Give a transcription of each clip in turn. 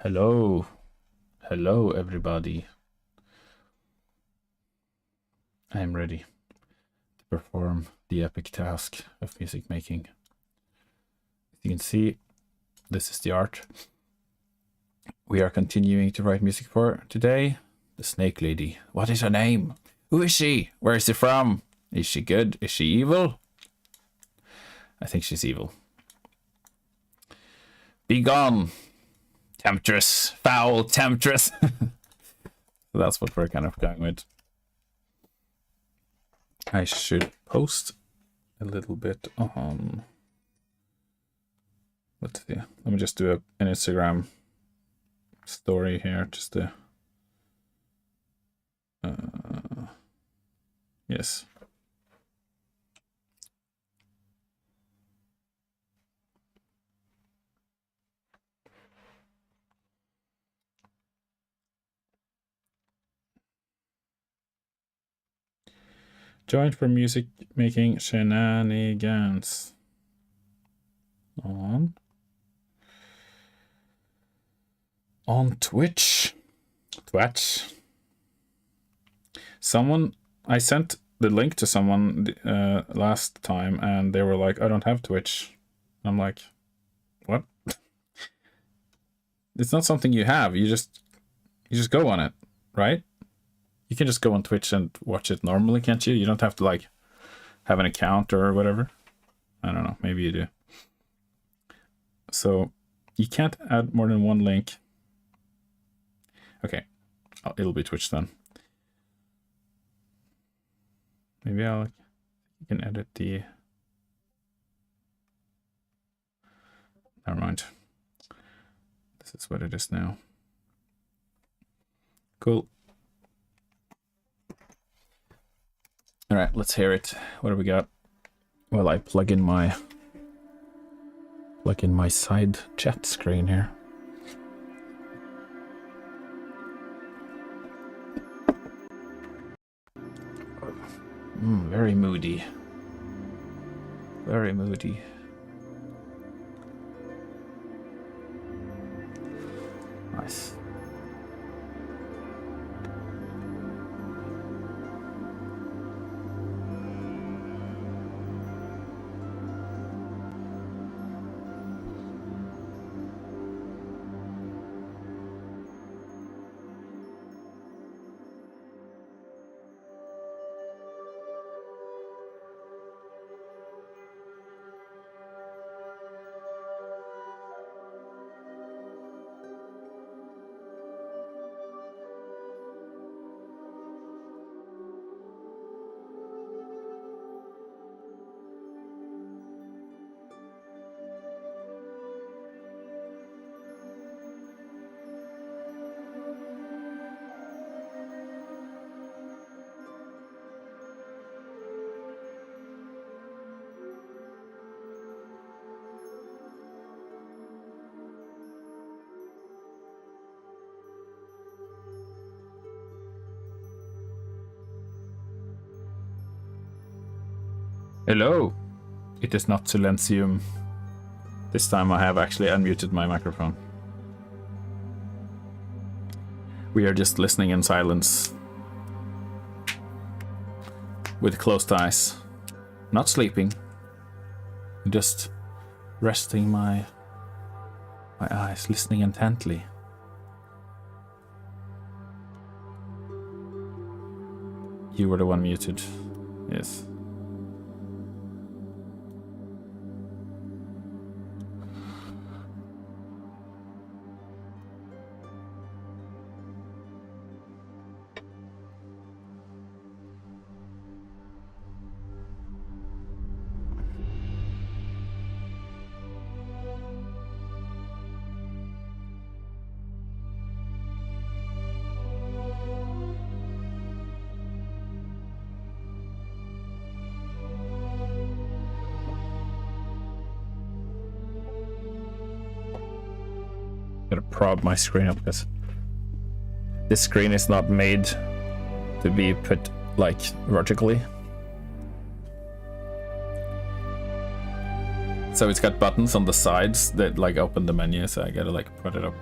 Hello. Hello, everybody. I am ready to perform the epic task of music making. As you can see, this is the art we are continuing to write music for today. The Snake Lady. What is her name? Who is she? Where is she from? Is she good? Is she evil? I think she's evil. Be gone, temptress, foul temptress. So that's what we're kind of going with. I should post a little bit on. Let's see. Let me just do an Instagram story here, just to. Yes. Joined for music making shenanigans on Twitch. I sent the link to someone last time, and they were like, "I don't have Twitch." I'm like, "What?" It's not something you have. You just go on it, right? You can just go on Twitch and watch it normally, can't you? You don't have to like have an account or whatever. I don't know. Maybe you do. So you can't add more than one link. Okay, it'll be Twitch then. Maybe you can edit the. Never mind. This is what it is now. Cool. All right, let's hear it. What do we got? Well, I plug in my side chat screen here. Very moody. Very moody. Nice. Hello. It is not Silencium. This time I have actually unmuted my microphone. We are just listening in silence. With closed eyes. Not sleeping. Just resting my eyes, listening intently. You were the one muted. Yes. Gotta prop my screen up because this screen is not made to be put like vertically. So it's got buttons on the sides that like open the menu, so I gotta like put it up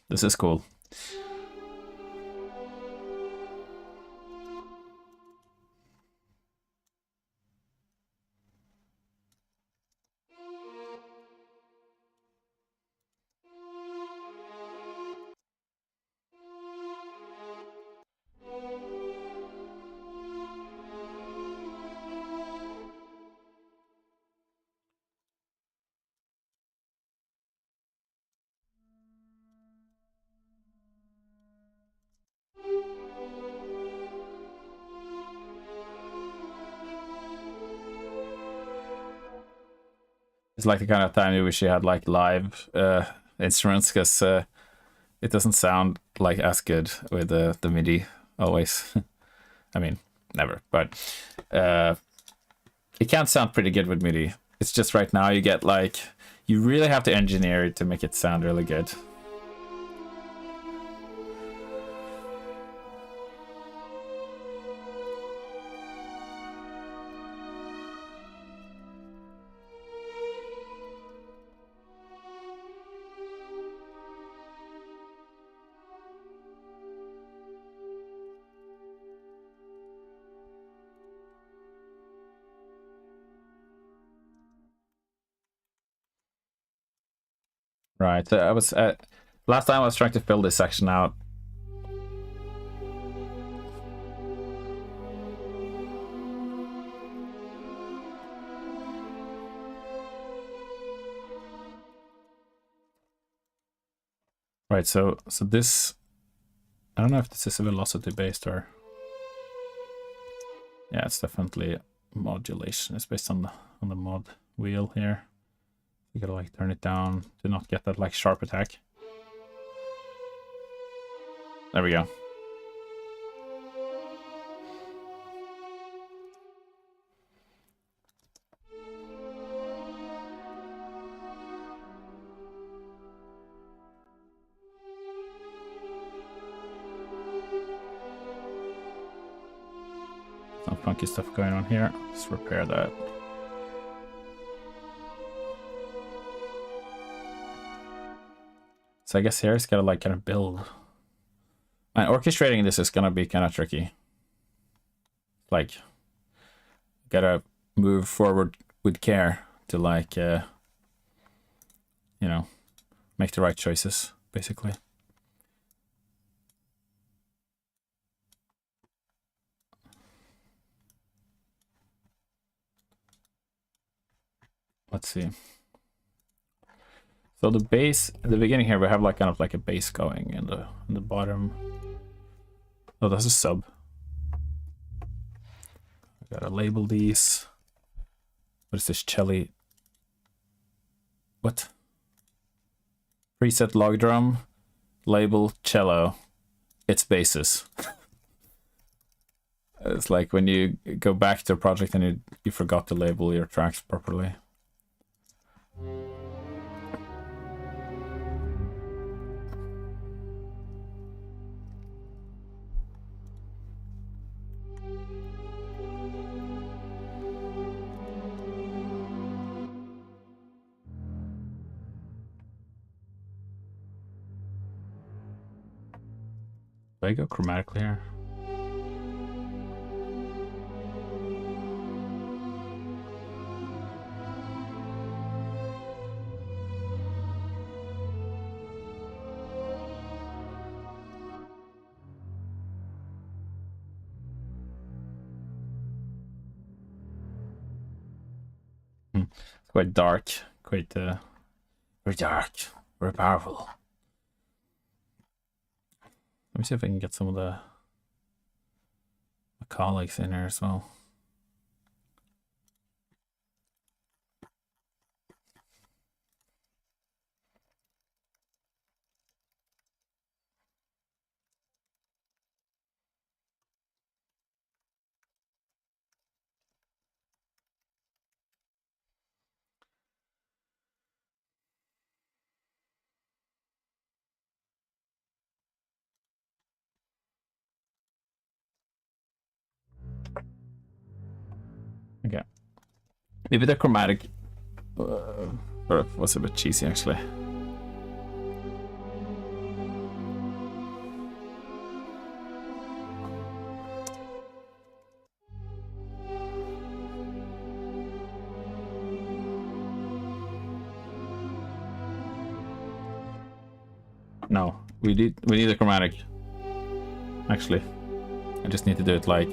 This is cool. It's like the kind of time you wish you had like live instruments, because it doesn't sound like as good with the MIDI always. I mean, never, but it can sound pretty good with MIDI. It's just right now you get like, you really have to engineer it to make it sound really good. Right, so I was last time I was trying to fill this section out. Right, so this, I don't know if this is a velocity based or, yeah, it's definitely modulation. It's based on the mod wheel here. You gotta like turn it down to not get that like sharp attack. There we go. Some funky stuff going on here. Let's repair that. So I guess here it's gotta like kind of build. And orchestrating this is gonna be kind of tricky. Like, gotta move forward with care to like, you know, make the right choices, basically. Let's see. So the bass at the beginning here, we have like kind of like a bass going in the bottom. Oh, that's a sub. I gotta label these. What is this? Cello? What? Preset log drum, label cello. It's basses. It's like when you go back to a project and you forgot to label your tracks properly. Do I go chromatically here? It's quite dark, quite very dark, very powerful. Let me see if I can get some of the colleagues in here as well. Okay. Maybe the chromatic was a bit cheesy, actually. No, we need a chromatic. Actually, I just need to do it like...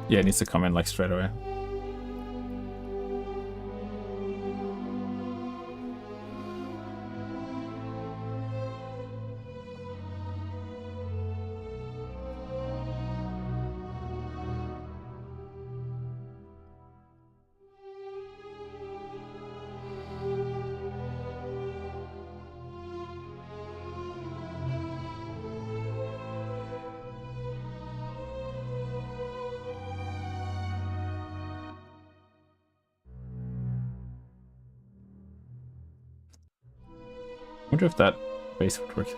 Yeah, it needs to come in like straight away. I wonder if that base would work.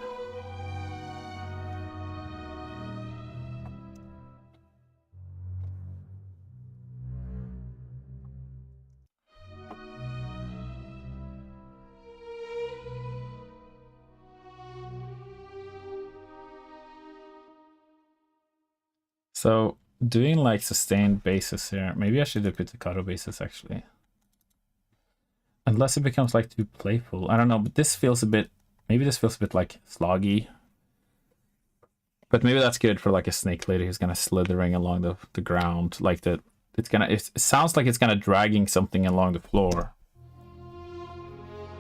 So doing like sustained bases here, maybe I should do pizzicato bases actually. Unless it becomes like too playful. I don't know, but this feels a bit, maybe this feels a bit like sloggy. But maybe that's good for like a snake lady who's kind of slithering along the ground. Like that, it sounds like it's kind of dragging something along the floor.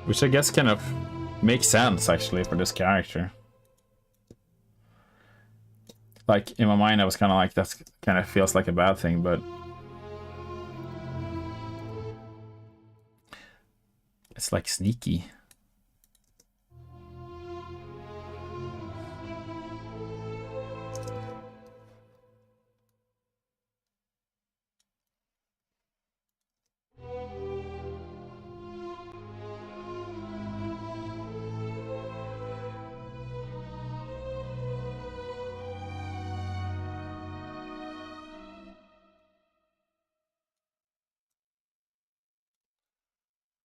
Which I guess kind of makes sense actually for this character. Like in my mind I was kind of like, that's kind of feels like a bad thing, but it's like sneaky.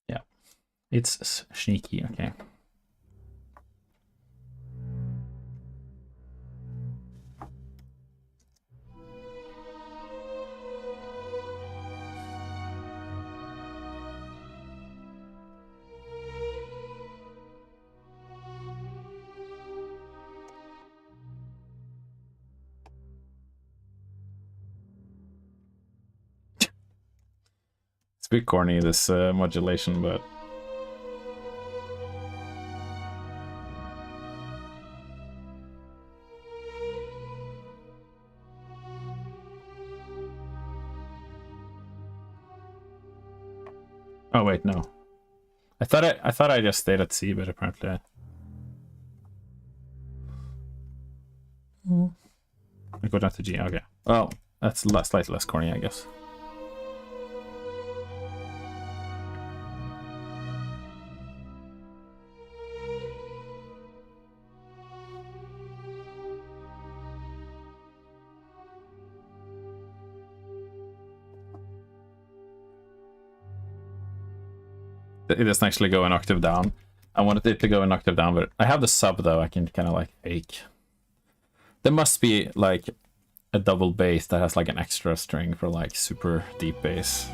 Yeah, it's sneaky, okay. It's a bit corny, this modulation, but... Oh wait, no. I thought I just stayed at C, but apparently I go down to G, okay. Well, that's slightly less corny, I guess. It doesn't actually go an octave down. I wanted it to go an octave down, but I have the sub though, I can kind of like fake. There must be like a double bass that has like an extra string for like super deep bass.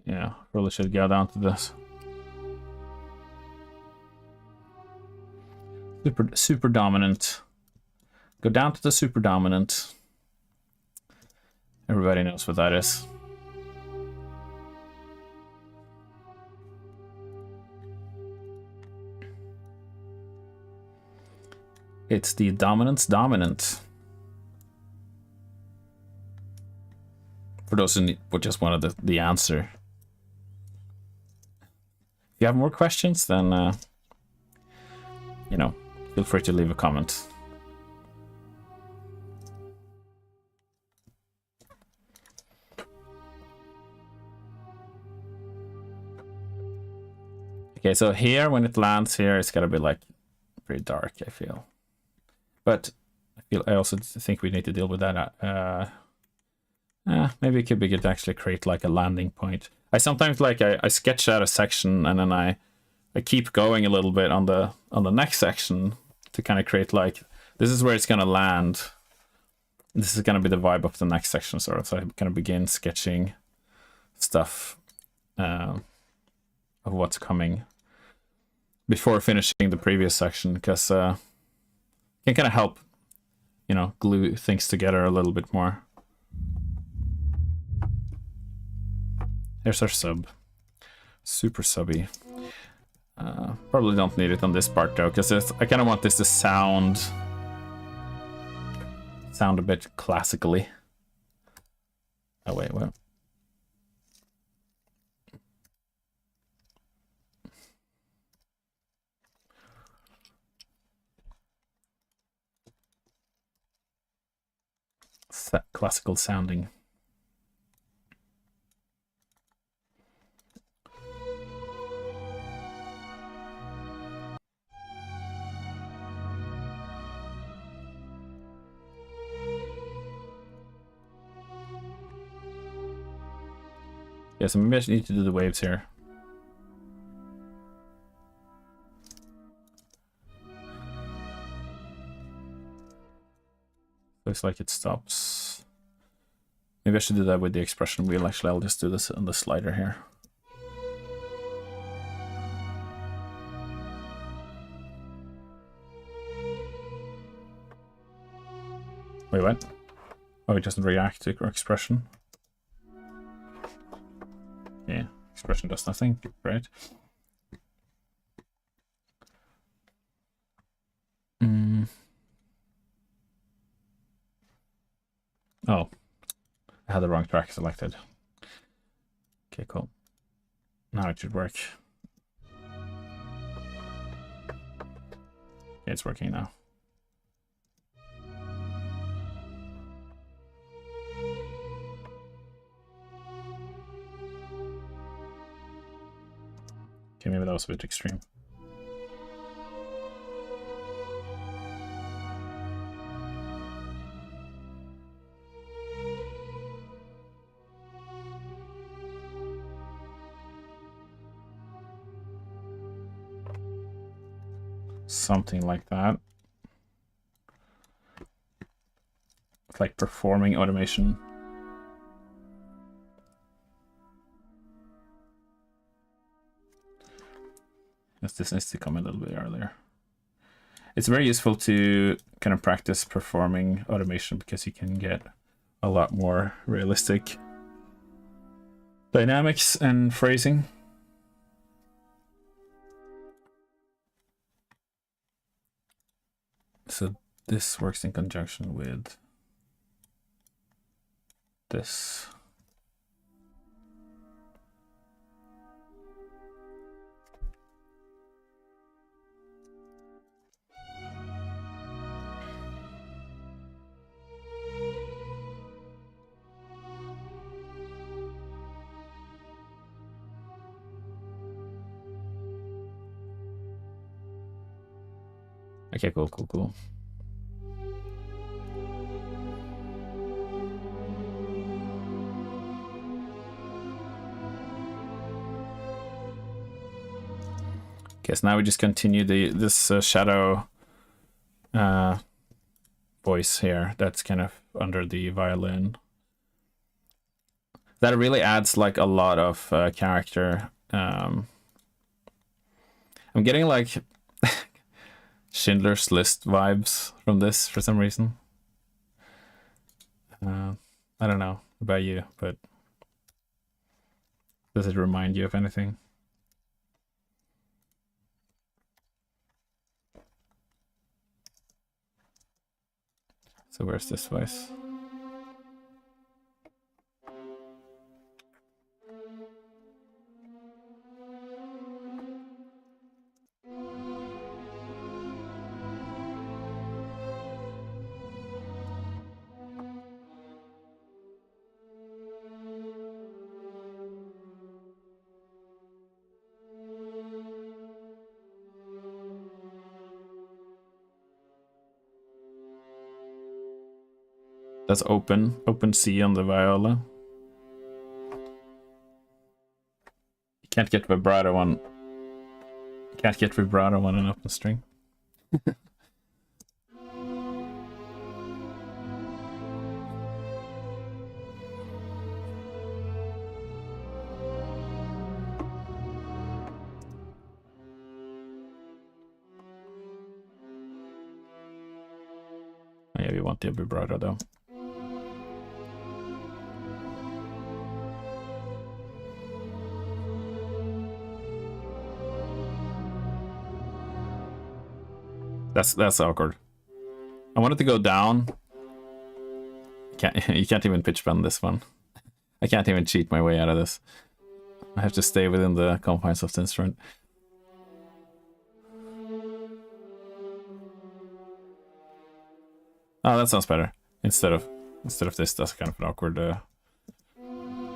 Yeah, really should go down to this. Super dominant. Go down to the super dominant. Everybody knows what that is. It's the dominance dominant. For those who just wanted the answer. you have more questions, then you know, feel free to leave a comment. Okay, so here, when it lands here, it's gotta be like pretty dark, I feel. But I also think we need to deal with that. Maybe it could be good to actually create like a landing point. I sometimes like I sketch out a section and then I keep going a little bit on the next section to kind of create like, this is where it's gonna land. This is gonna be the vibe of the next section, sort of. So I'm gonna begin sketching stuff of what's coming before finishing the previous section, because it can kind of help, you know, glue things together a little bit more. Here's our sub. Super subby. Probably don't need it on this part though, because I kind of want this to sound a bit classically. Oh wait, what? Classical sounding. Yeah, so maybe I need to do the waves here. Looks like it stops. Maybe I should do that with the expression wheel. Actually, I'll just do this on the slider here. Wait, what? Oh, it doesn't react to expression. Yeah, expression does nothing. Right. Oh, I had the wrong track selected. Okay, cool. Now it should work. Okay, it's working now. Okay, maybe that was a bit extreme. Something like that. It's like performing automation. This needs to come a little bit earlier. It's very useful to kind of practice performing automation because you can get a lot more realistic dynamics and phrasing. So this works in conjunction with this. Okay, cool. Okay, so now we just continue this shadow voice here that's kind of under the violin. That really adds like a lot of character. I'm getting like Schindler's List vibes from this for some reason. I don't know about you, but does it remind you of anything? So where's this voice? That's open C on the viola. You can't get vibrato on an open string. Yeah, we want the vibrato though. That's awkward. I wanted to go down. You can't even pitch bend this one. I can't even cheat my way out of this. I have to stay within the confines of the instrument. Oh, that sounds better. Instead of this, that's kind of an awkward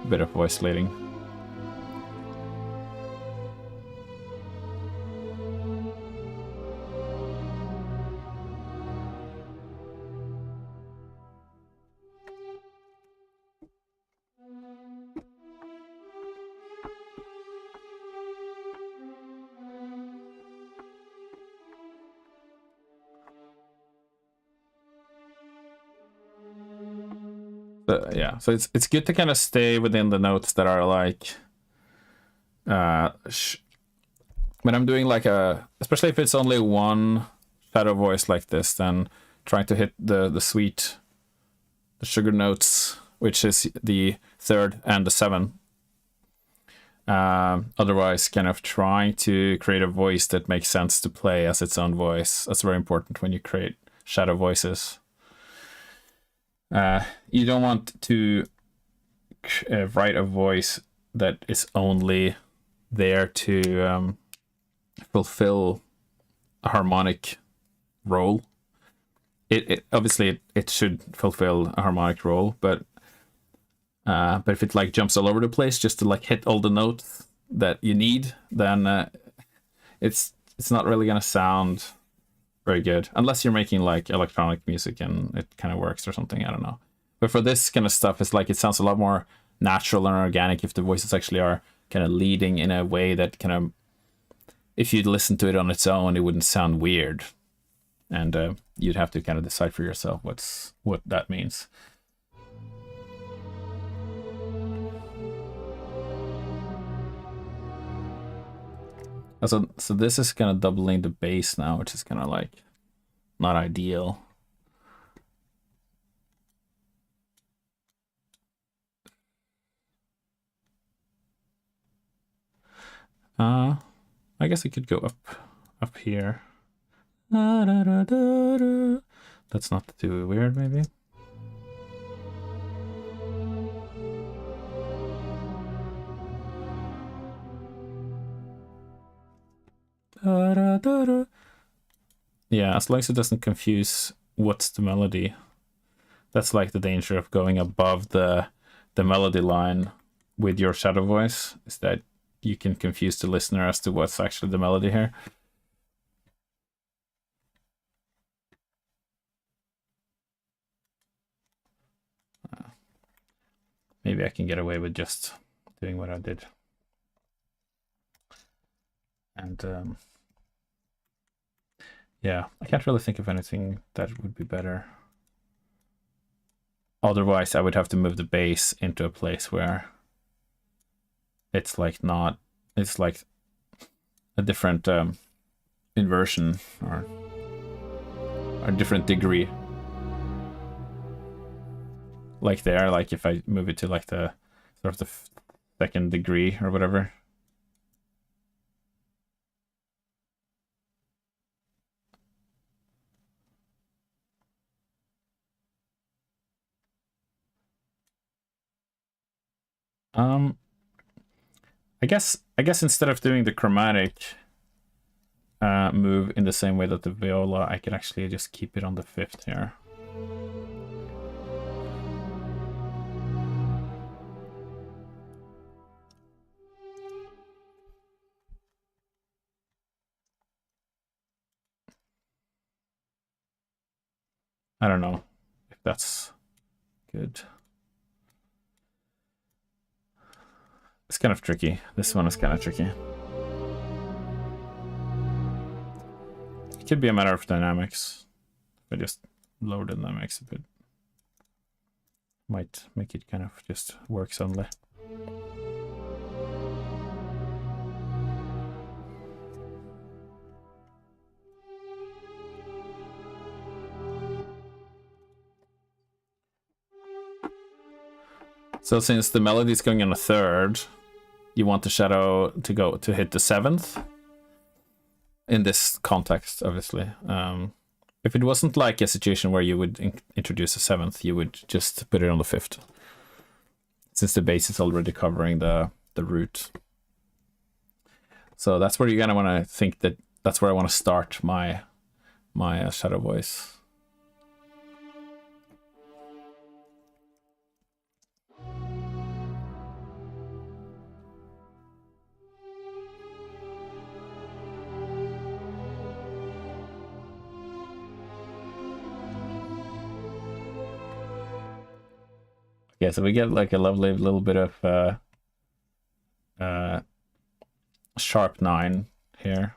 bit of voice leading. But yeah, so it's good to kind of stay within the notes that are like when I'm doing like especially if it's only one shadow voice like this, then trying to hit the sugar notes, which is the 3rd and the 7th. Otherwise, kind of trying to create a voice that makes sense to play as its own voice. That's very important when you create shadow voices. You don't want to write a voice that is only there to fulfill a harmonic role. It obviously it should fulfill a harmonic role, but if it like jumps all over the place just to like hit all the notes that you need, then it's not really gonna sound very good unless you're making like electronic music and it kind of works or something. I don't know. But for this kind of stuff, it's like it sounds a lot more natural and organic if the voices actually are kind of leading in a way that kind of, if you'd listen to it on its own, it wouldn't sound weird. And you'd have to kind of decide for yourself what that means. So this is kind of doubling the bass now, which is kind of like not ideal. I guess it could go up here. That's not too weird, maybe. Yeah, as long as it doesn't confuse what's the melody. That's like the danger of going above the melody line with your shadow voice, is that you can confuse the listener as to what's actually the melody here. Maybe I can get away with just doing what I did. And yeah, I can't really think of anything that would be better. Otherwise, I would have to move the bass into a place where it's like it's like a different inversion or a different degree. Like there, like if I move it to like the sort of the 2nd degree or whatever. I guess instead of doing the chromatic move in the same way that the viola, I could actually just keep it on the 5th here. I don't know if that's good. It's kind of tricky. This one is kind of tricky. It could be a matter of dynamics. If I just lower the dynamics a bit, might make it kind of just work suddenly. So since the melody is going on a third, you want the shadow to hit the 7th. In this context, obviously. If it wasn't like a situation where you would introduce a 7th, you would just put it on the 5th. Since the bass is already covering the root. So that's where you're gonna want to think that's where I want to start my shadow voice. Yeah, so we get like a lovely little bit of sharp 9 here.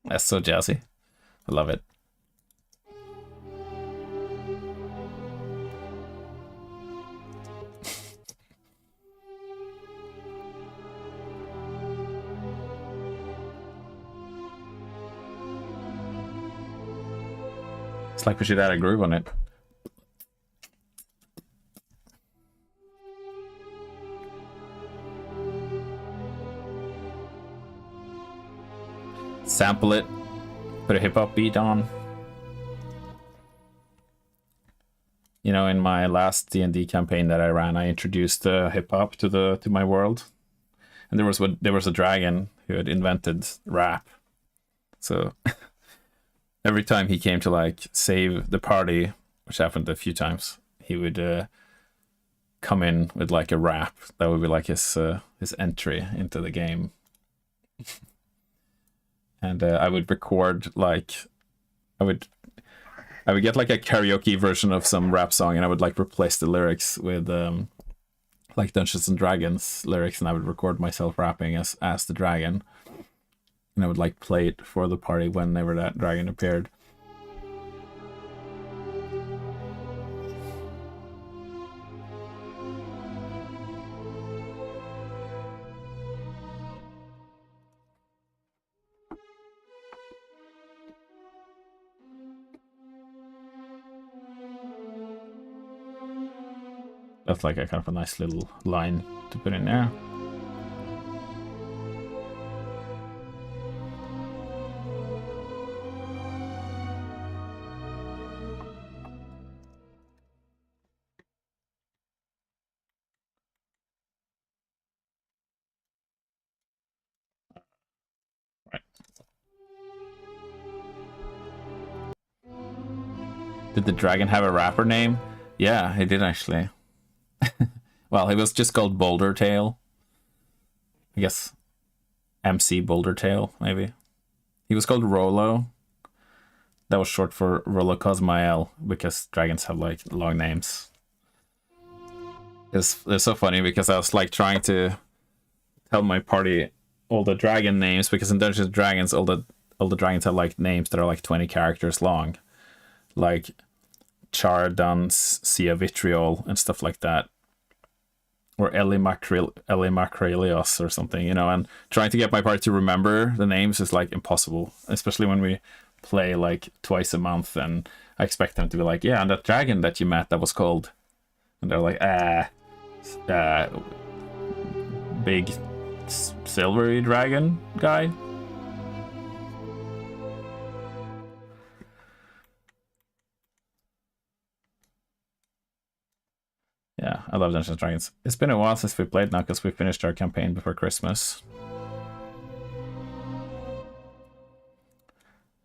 That's so jazzy. I love it. It's like we should add a groove on it. Sample it, put a hip-hop beat on. You know, in my last D&D campaign that I ran, I introduced hip-hop to my world, and there was a dragon who had invented rap. So every time he came to like save the party, which happened a few times, he would come in with like a rap. That would be like his entry into the game. And I would record like I would get like a karaoke version of some rap song, and I would like replace the lyrics with like Dungeons and Dragons lyrics, and I would record myself rapping as the dragon, and I would like play it for the party whenever that dragon appeared. That's like a kind of a nice little line to put in there. Right. Did the dragon have a rapper name? Yeah, he did actually. Well, he was just called Boulder Tail. I guess MC Boulder Tail, maybe. He was called Rolo. That was short for Rolo Cosmael, because dragons have like long names. It's so funny because I was like trying to tell my party all the dragon names, because in Dungeons and Dragons all the dragons have like names that are like 20 characters long. Like Char, Duns, Sia Vitriol and stuff like that. Or Ellie Macrelios or something, you know, and trying to get my party to remember the names is like impossible, especially when we play like twice a month, and I expect them to be like, yeah, and that dragon that you met, that was called, and they're like, big silvery dragon guy. Yeah, I love Dungeons & Dragons. It's been a while since we played now, because we finished our campaign before Christmas.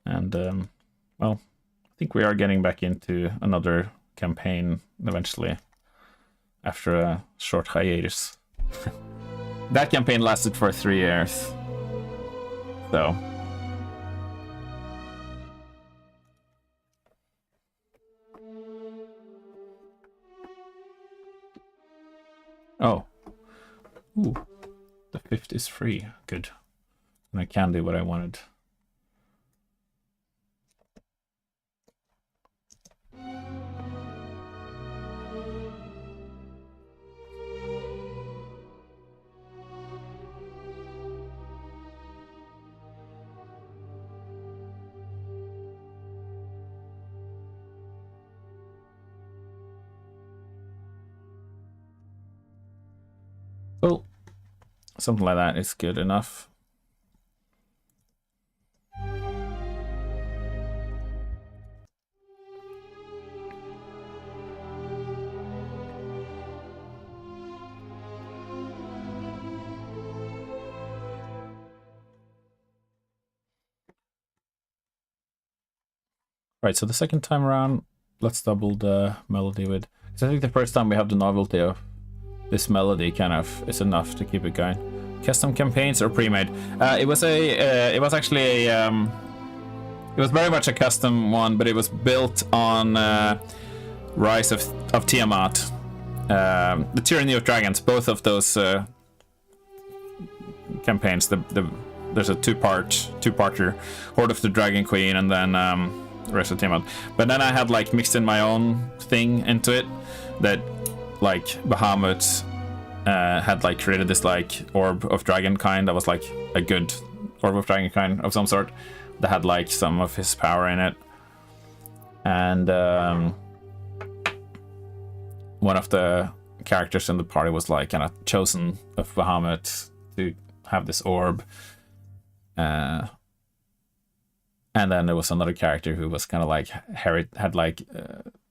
And, well, I think we are getting back into another campaign eventually, after a short hiatus. That campaign lasted for 3 years. So... Oh. Ooh. The 5th is free. Good. And I can do what I wanted. Well, something like that is good enough. Right, so the second time around, let's double the melody with... Because I think the first time we have the novelty of this melody kind of is enough to keep it going. Custom campaigns or pre-made? It was actually a... it was very much a custom one, but it was built on Rise of Tiamat. The Tyranny of Dragons, both of those campaigns. There's a two-parter, Horde of the Dragon Queen, and then Rise of Tiamat. But then I had like mixed in my own thing into it, that like Bahamut had like created this like orb of dragon kind that was like a good orb of dragon kind of some sort that had like some of his power in it, and one of the characters in the party was like kind of chosen of Bahamut to have this orb, and then there was another character who was kind of like had like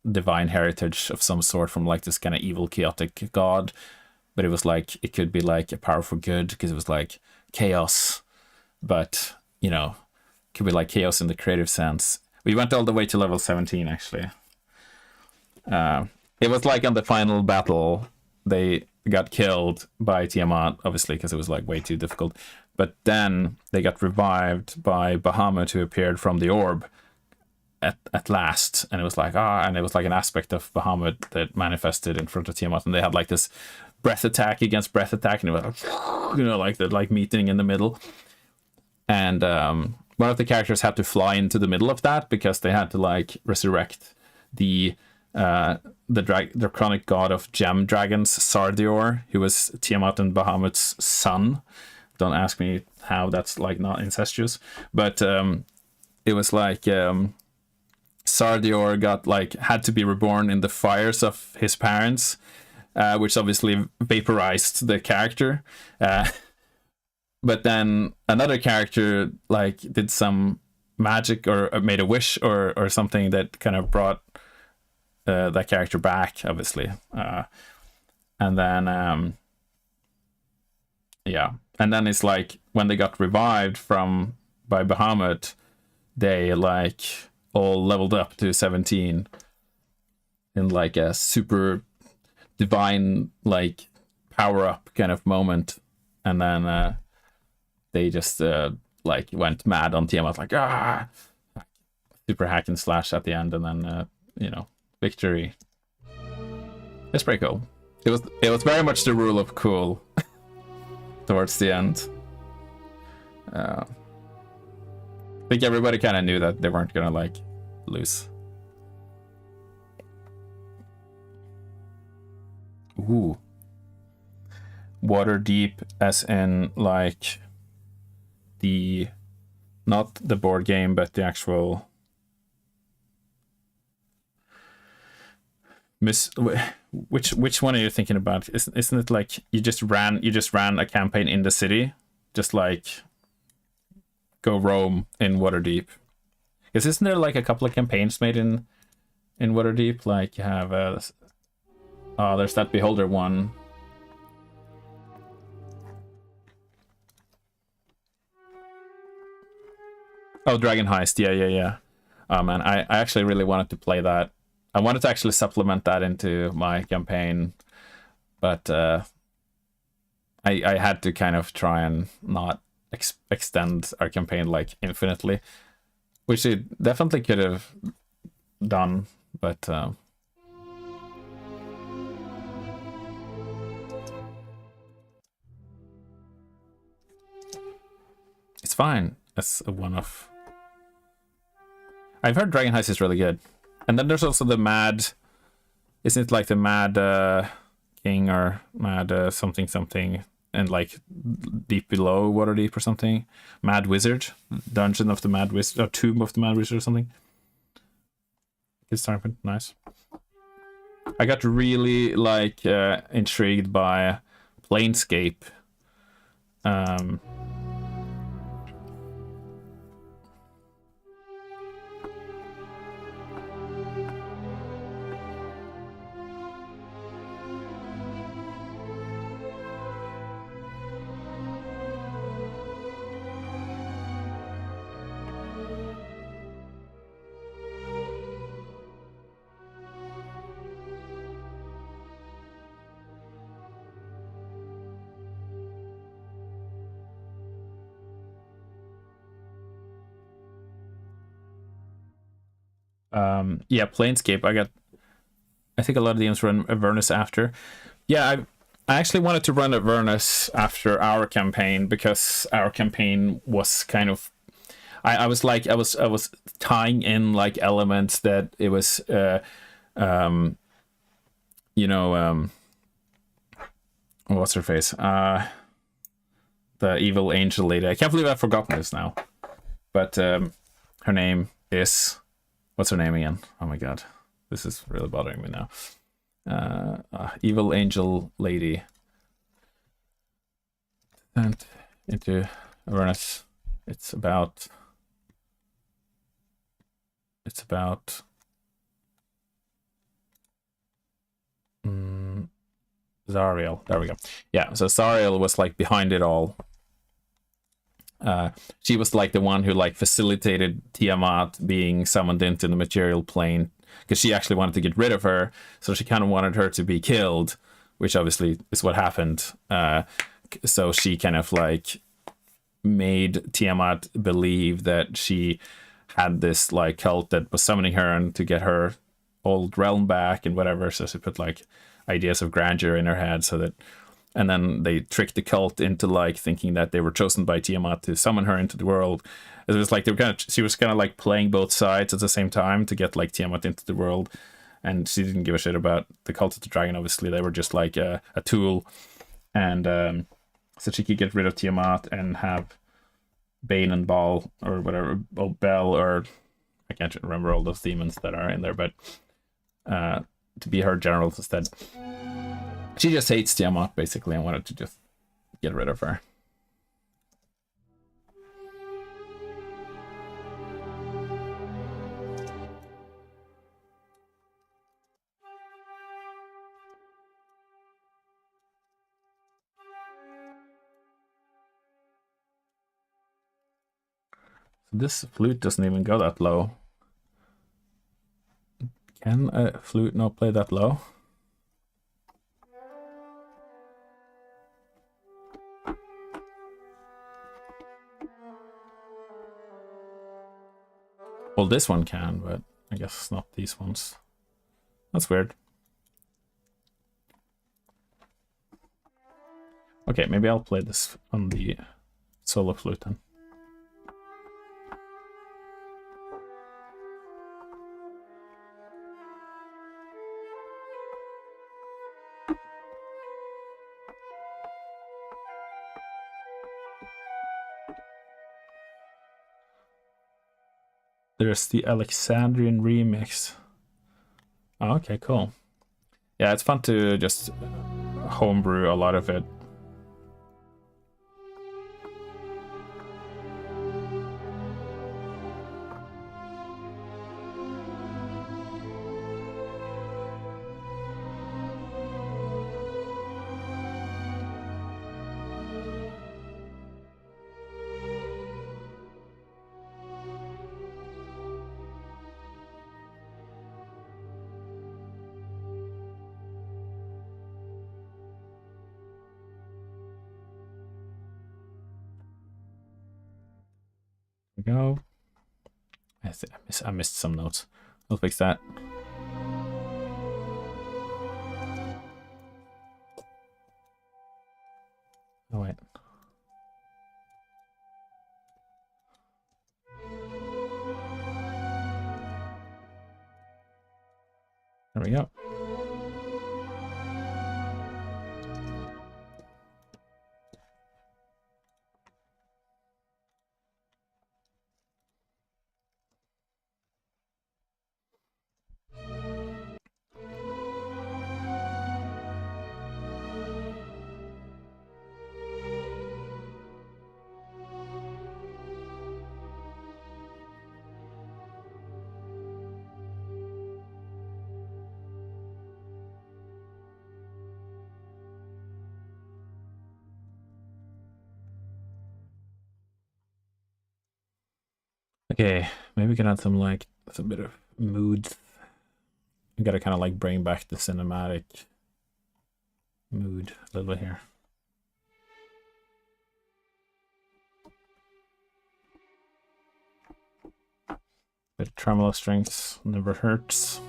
divine heritage of some sort from like this kind of evil chaotic god, but it was like it could be like a power for good because it was like chaos, but you know, could be like chaos in the creative sense. We went all the way to level 17 actually. It was like on the final battle they got killed by Tiamat, obviously because it was like way too difficult, but then they got revived by Bahamut, who appeared from the orb at last, and it was like and it was like an aspect of Bahamut that manifested in front of Tiamat, and they had like this breath attack against breath attack, and it was like, you know, like the like meeting in the middle, and one of the characters had to fly into the middle of that because they had to like resurrect the draconic god of gem dragons, Sardior, who was Tiamat and Bahamut's son. Don't ask me how that's like not incestuous, but it was like Sardior got like had to be reborn in the fires of his parents, which obviously vaporized the character. But then another character like did some magic or made a wish or something that kind of brought that character back, obviously. And then yeah, and then it's like when they got revived by Bahamut, they like all leveled up to 17 in like a super divine like power up kind of moment, and then they just like went mad on Tiamat, like super hack and slash at the end, and then you know, victory. It's pretty cool. It was very much the rule of cool towards the end. I think everybody kind of knew that they weren't gonna like lose. Ooh. Water deep, as in like not the board game, but the actual which one are you thinking about? Isn't it like you just ran a campaign in the city, just like go roam in Waterdeep? Because isn't there like a couple of campaigns made in Waterdeep? Like you have there's that Beholder one. Oh, Dragon Heist. Yeah. Oh man, I actually really wanted to play that. I wanted to actually supplement that into my campaign, but I had to kind of try and not extend our campaign like infinitely, which it definitely could have done, but fine as a one-off. I've heard Dragon Heist is really good. And then there's also the Mad... Isn't it like the Mad King or Mad something something, and like Deep Below Waterdeep or something? Mad Wizard? Dungeon of the Mad Wizard, or Tomb of the Mad Wizard or something? It's starting nice. I got really like intrigued by Planescape. Yeah, Planescape. I think a lot of DMs run Avernus after. Yeah, I actually wanted to run Avernus after our campaign because our campaign was kind of... I was tying in like elements that it was what's her face? The evil angel lady. I can't believe I've forgotten this now. But her name is... What's her name again? Oh my god. This is really bothering me now. Evil angel lady. And into Avernus. It's about Zariel. There we go. Yeah, so Zariel was like behind it all. She was like the one who like facilitated Tiamat being summoned into the material plane, because she actually wanted to get rid of her, so she kind of wanted her to be killed, which obviously is what happened. So she kind of like made Tiamat believe that she had this like cult that was summoning her and to get her old realm back and whatever. So she put like ideas of grandeur in her head, so that... And then they tricked the cult into like thinking that they were chosen by Tiamat to summon her into the world. It was like she was kind of like playing both sides at the same time to get like Tiamat into the world, and she didn't give a shit about the cult of the dragon. Obviously, they were just like a tool, and so she could get rid of Tiamat and have Bane and Baal or whatever, or Bel, or I can't remember all those demons that are in there, but to be her generals instead. She just hates Tiamat, basically, and wanted to just get rid of her. So this flute doesn't even go that low. Can a flute not play that low? Well, this one can, but I guess not these ones. That's weird. Okay, maybe I'll play this on the solo flute then. There's the Alexandrian remix. Oh, okay, cool. Yeah, it's fun to just homebrew a lot of it. Go. I missed some notes. I'll fix that. Oh wait. There we go. Okay, maybe we can add some like some bit of mood. We gotta kind of like bring back the cinematic mood a little bit here. Bit of tremolo strings never hurts.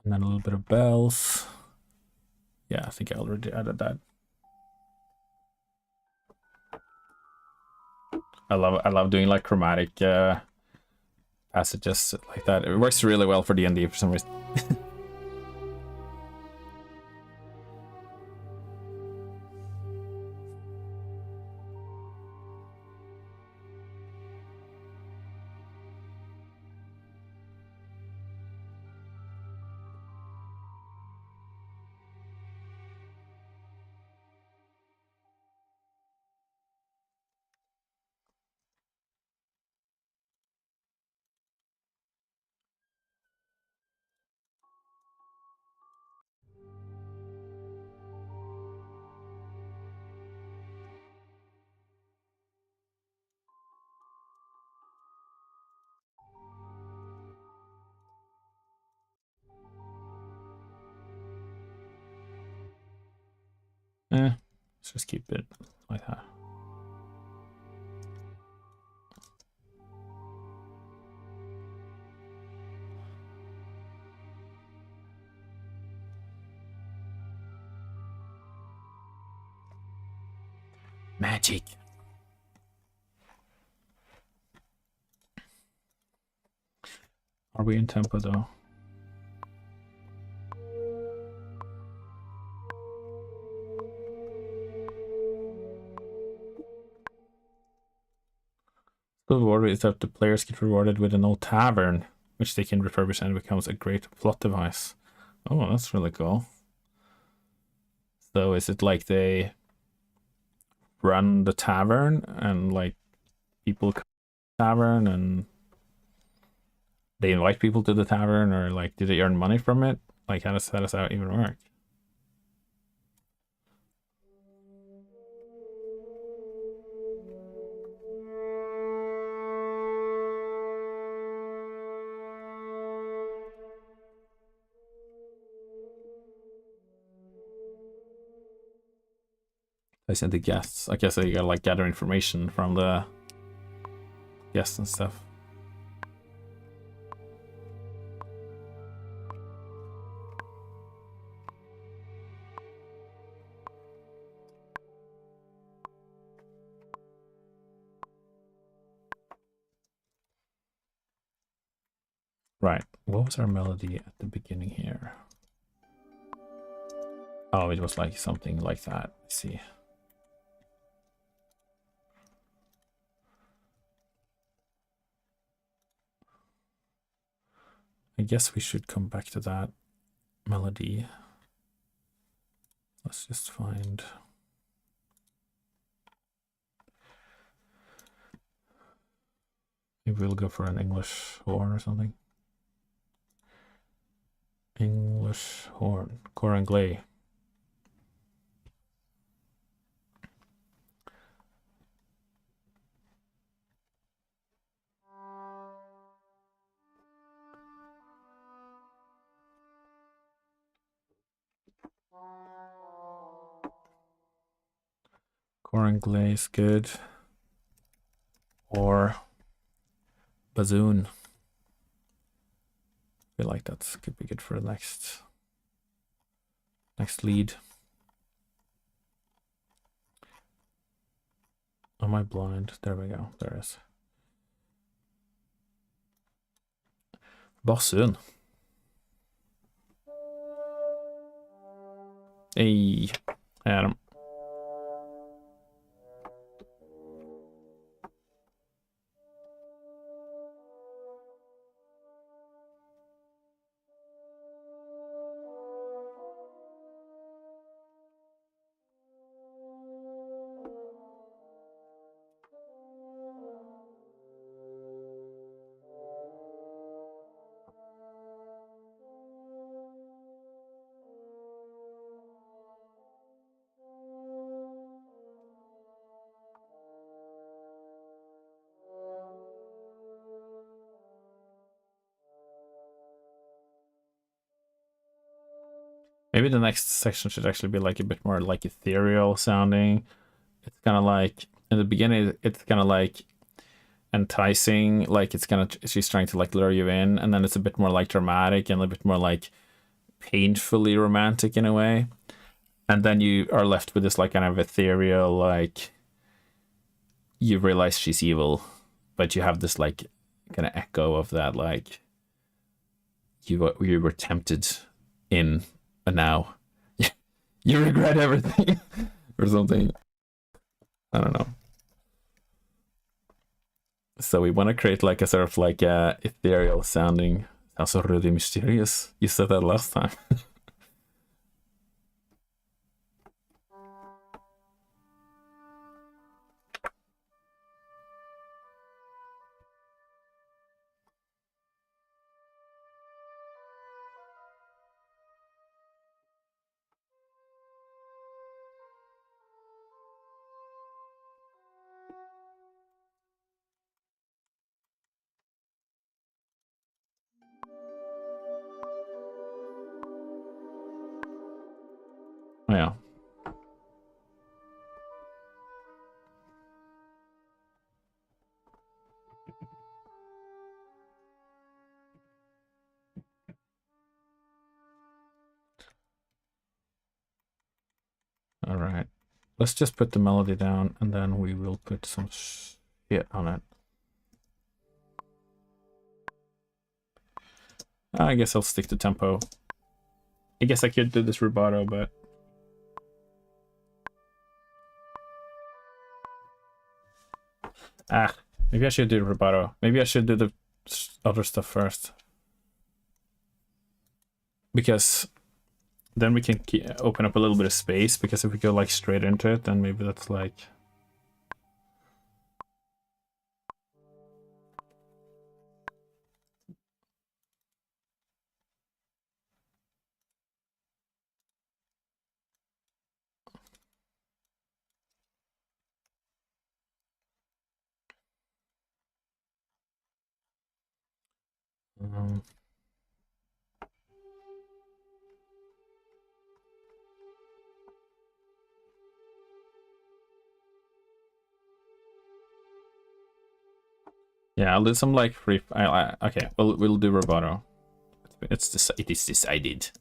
And then a little bit of bells. Yeah, I think I already added that. I love doing like chromatic passages like that. It works really well for D&D for some reason. Let's just keep it like that. Magic. Are we in tempo though? The reward is that the players get rewarded with an old tavern, which they can refurbish and becomes a great plot device. Oh, that's really cool. So is it like they run the tavern and like people come to the tavern and they invite people to the tavern, or like do they earn money from it? Like how does that even work? I sent the guests. I guess they gotta like gather information from the guests and stuff. Right. What was our melody at the beginning here? Oh, it was like something like that. Let's see. I guess we should come back to that melody. Let's just find. Maybe we'll go for an English horn or something. English horn. Cor Anglais. Foreign glaze, good. Or Bazoon. I feel like that could be good for the next lead. Am I blind? There we go. There it is. Bazoon. Hey, Adam. Maybe the next section should actually be like a bit more like ethereal sounding. It's kind of like in the beginning, it's kind of like enticing, like she's trying to like lure you in, and then it's a bit more like dramatic and a bit more like painfully romantic in a way. And then you are left with this like kind of ethereal, like you realize she's evil, but you have this like kind of echo of that, like you were tempted in. And now you regret everything or something. I don't know. So we want to create like a sort of like a ethereal sounding, also really mysterious. You said that last time. Oh, yeah. All right. Let's just put the melody down and then we will put some shit on it. I guess I'll stick to tempo. I guess I could do this rubato, but maybe I should do rubato. Maybe I should do the other stuff first, because then we can open up a little bit of space, because if we go like straight into it, then maybe that's like yeah, I'll do some like free. Okay, we'll do rubato. It is decided.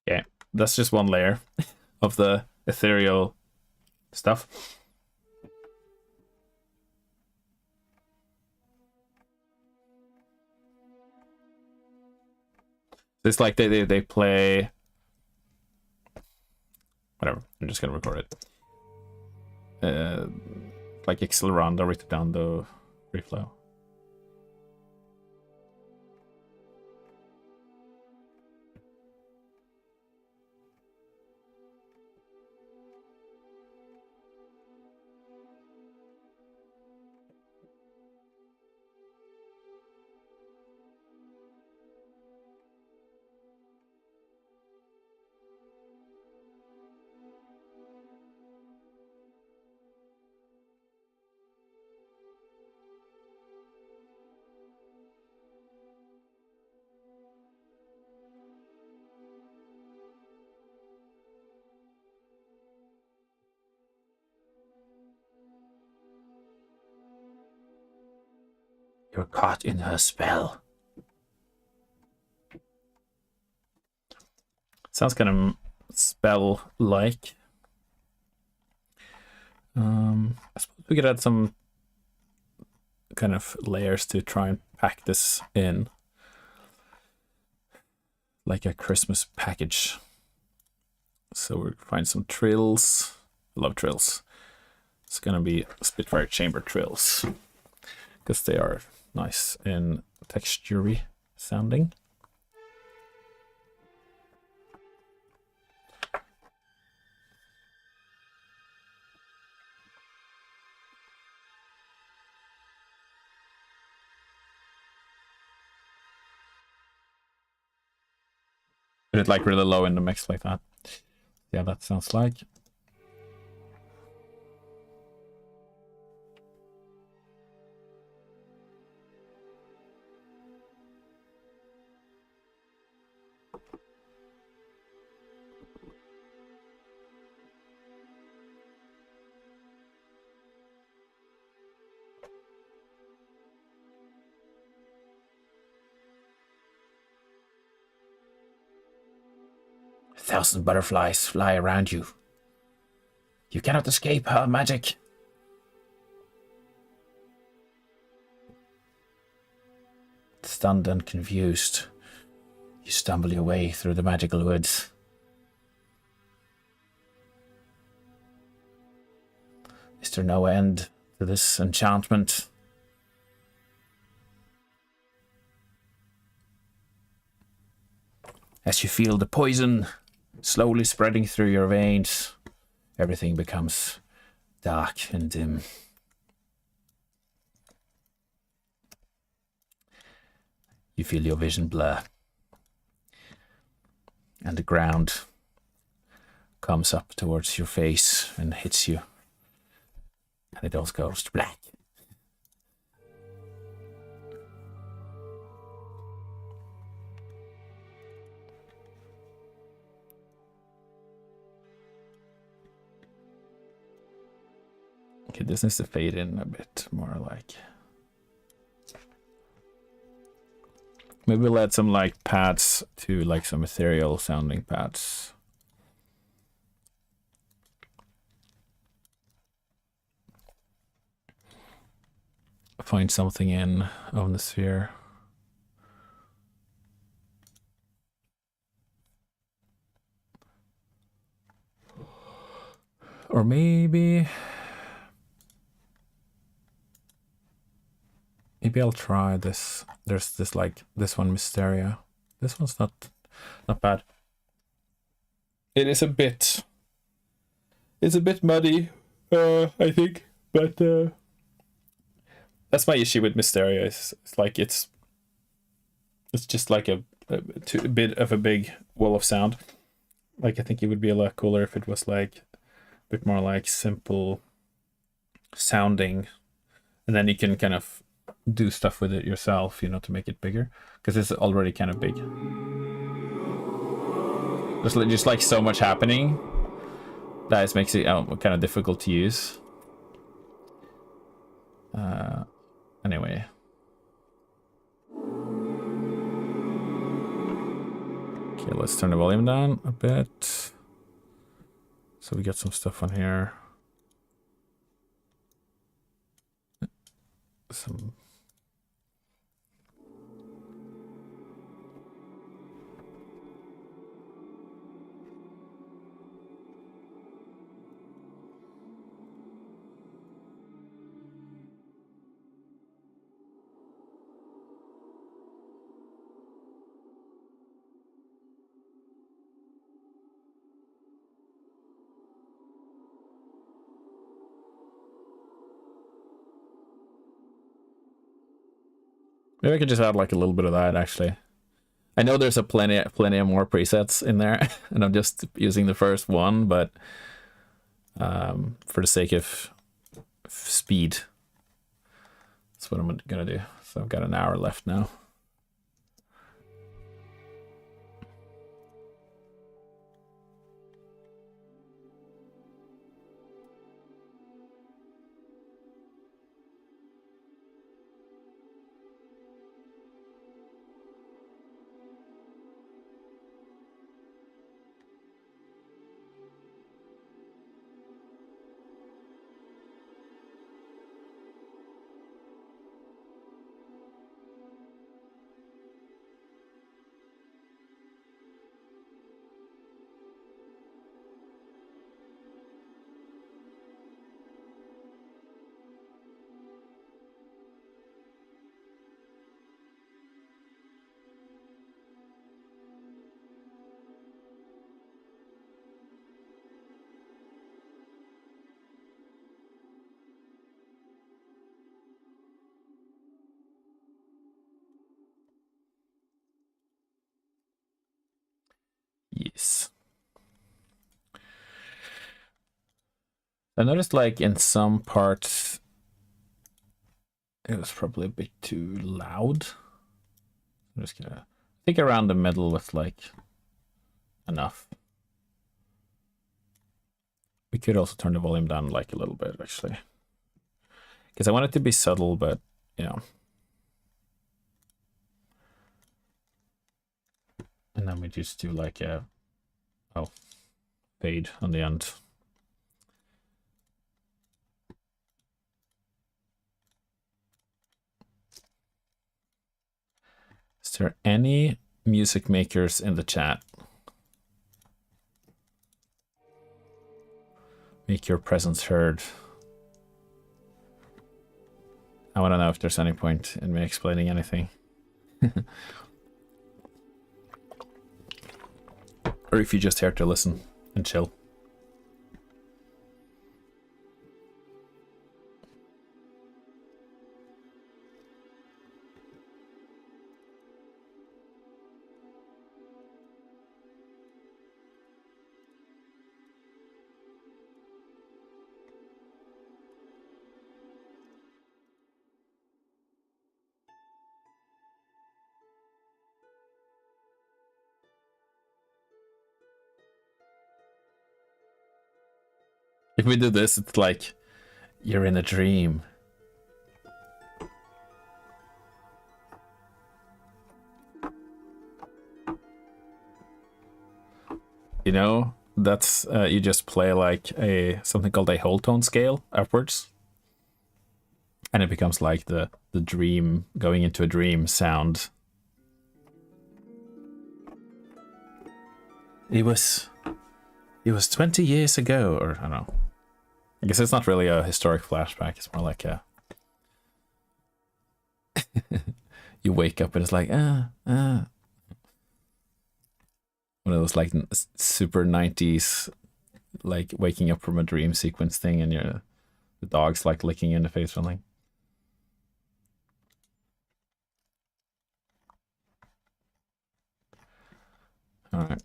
Okay, that's just one layer of the ethereal stuff. It's like they play. Whatever. I'm just gonna record it. Like accelerando, retardando, free flow. You're caught in her spell. Sounds kind of spell-like. I suppose we could add some kind of layers to try and pack this in. Like a Christmas package. So we'll find some trills. I love trills. It's gonna be Spitfire chamber trills. Because they are nice and textury sounding. Put it like really low in the mix like that. Yeah, that sounds like. Thousand butterflies fly around you. You cannot escape her magic. Stunned and confused, you stumble your way through the magical woods. Is there no end to this enchantment? As you feel the poison slowly spreading through your veins, everything becomes dark and dim. You feel your vision blur. And the ground comes up towards your face and hits you. And it all goes black. Okay, this needs to fade in a bit more like. Maybe we'll add some like pads to like some ethereal sounding pads. Find something in Omnisphere. Or maybe I'll try this. There's this like this one Mysteria. This one's not bad. It is a bit. It's a bit muddy, I think, but that's my issue with Mysteria. It's like it's just like a bit of a big wall of sound. Like I think it would be a lot cooler if it was like a bit more like simple sounding, and then you can kind of do stuff with it yourself, you know, to make it bigger, because it's already kind of big. There's just like so much happening that it makes it kind of difficult to use. Anyway. Okay, let's turn the volume down a bit. So we get some stuff on here. Some. Maybe I could just add like a little bit of that actually. I know there's a plenty of more presets in there, and I'm just using the first one, but for the sake of speed, that's what I'm gonna do. So I've got an hour left now. Yes. I noticed like in some parts it was probably a bit too loud. I'm just gonna, I think around the middle was like enough. We could also turn the volume down like a little bit actually, because I want it to be subtle, but you know. And then we just do like a fade on the end. Is there any music makers in the chat? Make your presence heard. I want to know if there's any point in me explaining anything. Or if you just here to listen and chill. If we do this, it's like you're in a dream. You know, that's you just play like something called a whole tone scale upwards, and it becomes like the dream going into a dream sound. It was 20 years ago, or I don't know. I guess it's not really a historic flashback. It's more like a you wake up and it's like one of those like super 90s like waking up from a dream sequence thing, and the dog's like licking you in the face or something. All right.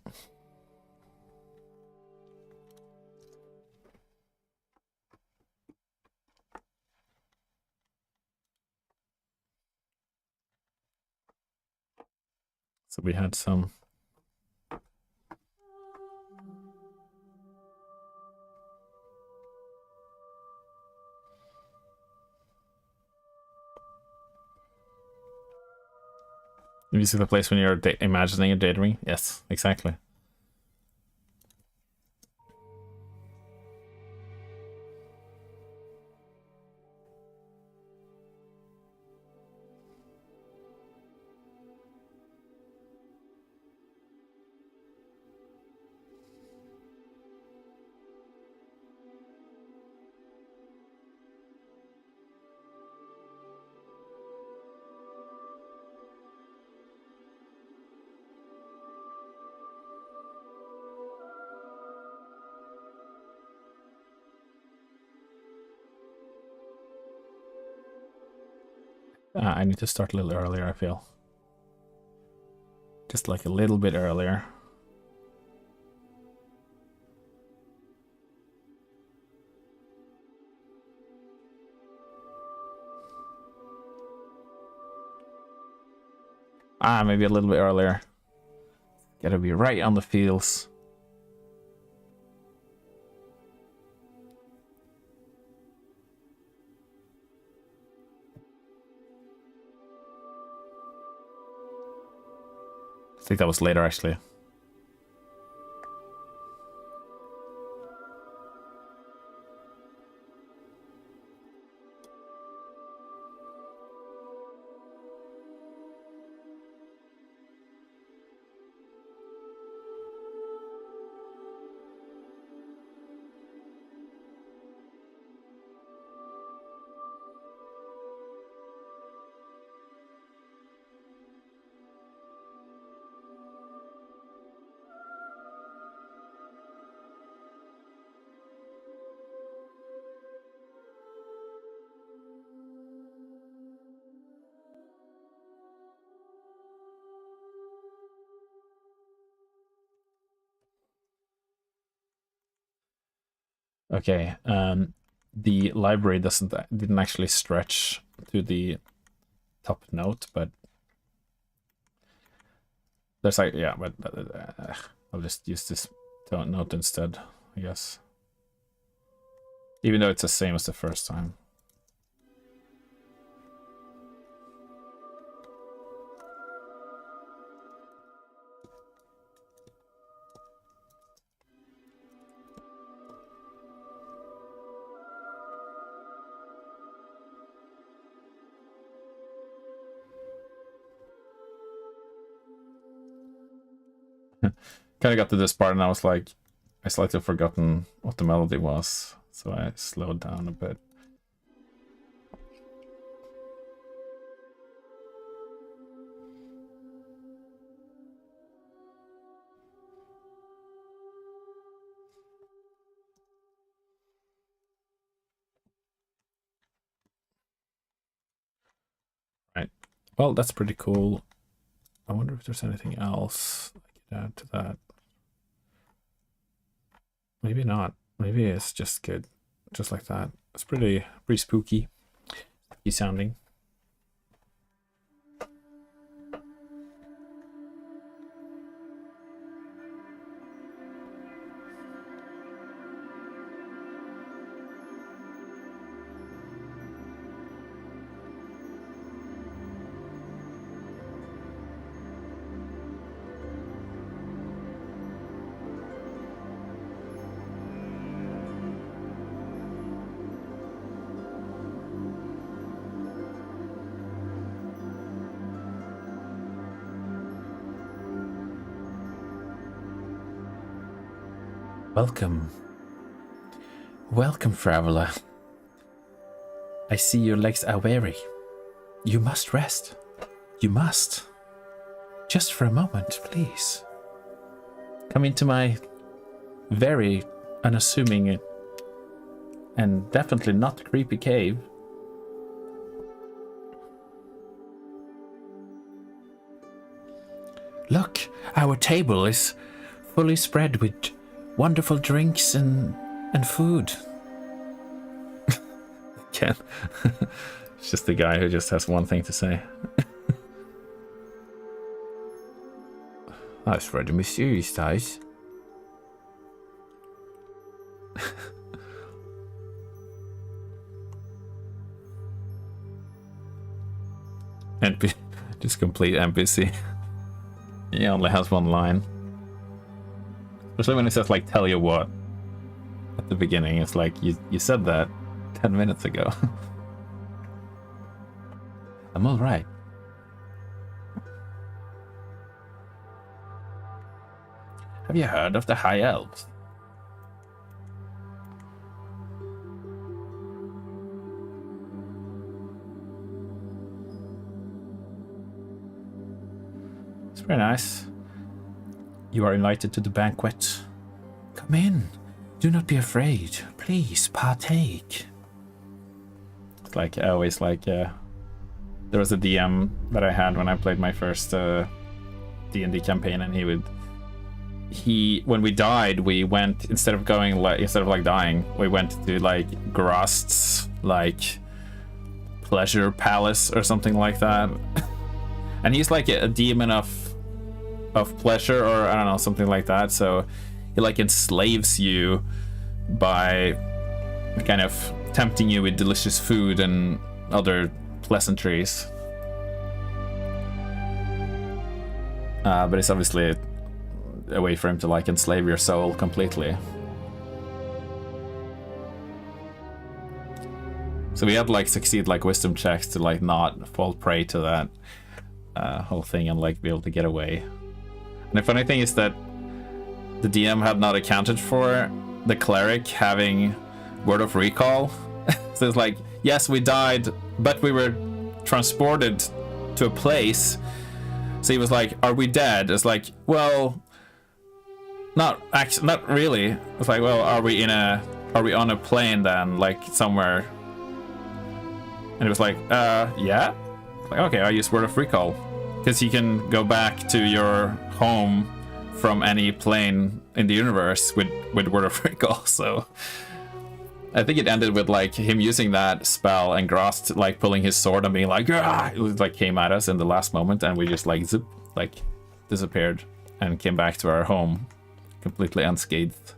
So we had some. You see the place when you're imagining a daydream? Yes, exactly. I need to start a little earlier, I feel. Just like a little bit earlier. Maybe a little bit earlier. Gotta be right on the fields. I think that was later, actually. Okay, the library didn't actually stretch to the top note, but there's like, yeah, but I'll just use this note instead, I guess. Even though it's the same as the first time. Kind of got to this part and I was like, I slightly forgotten what the melody was, so I slowed down a bit. Right. Well, that's pretty cool. I wonder if there's anything else I could add to that. Maybe not. Maybe it's just good, just like that. It's pretty spooky sounding. Welcome. Welcome, traveler. I see your legs are weary. You must rest. You must. Just for a moment, please. Come into my very unassuming and definitely not creepy cave. Look, our table is fully spread with wonderful drinks and food. Ken. It's just the guy who just has one thing to say. That's very mysterious, guys. Just complete NPC. He only has one line. Especially when it says, like, tell you what at the beginning. It's like, you said that 10 minutes ago. I'm alright. Have you heard of the High Elves? It's very nice. You are invited to the banquet. Come in. Do not be afraid. Please partake. It's like always like There was a DM that I had when I played my first D&D campaign, and when we died, we went, instead of dying, we went to like Grost's like pleasure palace or something like that. And he's like a demon of pleasure, or I don't know, something like that. So he like enslaves you by kind of tempting you with delicious food and other pleasantries. But it's obviously a way for him to like enslave your soul completely. So we had to like succeed like wisdom checks to like not fall prey to that whole thing and like be able to get away. And the funny thing is that the DM had not accounted for the cleric having word of recall. So it's like, yes, we died, but we were transported to a place. So he was like, are we dead? It's like, well, not really. It's like, well, are we on a plane then, like somewhere? And it was like, yeah. Like, okay, I use word of recall, because you can go back to your home from any plane in the universe with word of recall. So I think it ended with like him using that spell and Grost like pulling his sword and being like, ah! It was, like came at us in the last moment, and we just like zip, like disappeared and came back to our home completely unscathed.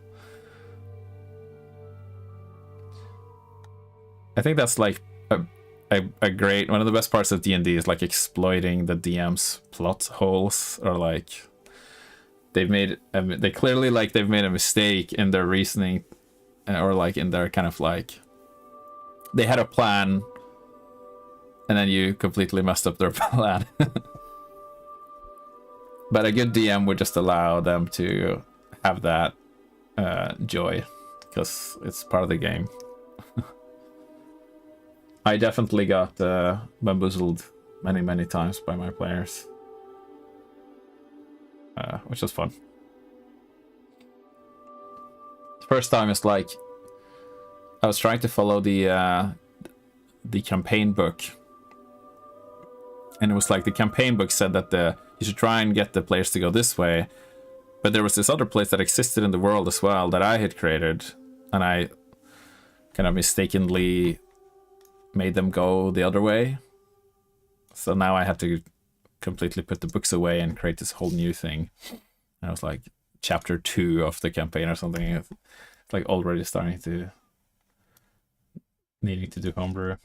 I think that's like a great, one of the best parts of D&D is like exploiting the DM's plot holes, or like they've made a mistake in their reasoning, or like in their kind of like, they had a plan and then you completely messed up their plan. But a good DM would just allow them to have that joy, because it's part of the game. I definitely got bamboozled many times by my players, which was fun. The first time is like, I was trying to follow the campaign book, and it was like the campaign book said that you should try and get the players to go this way, but there was this other place that existed in the world as well that I had created, and I kind of mistakenly made them go the other way. So now I had to completely put the books away and create this whole new thing. And it was like chapter 2 of the campaign or something. It's like already starting to needing to do homebrew.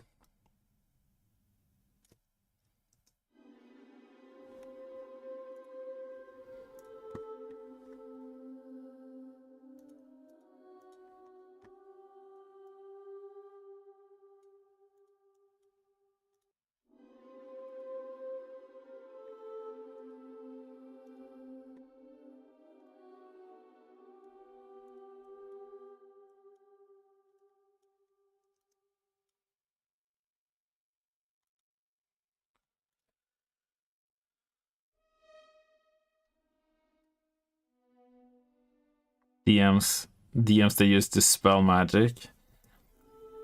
DMs they use to spell magic.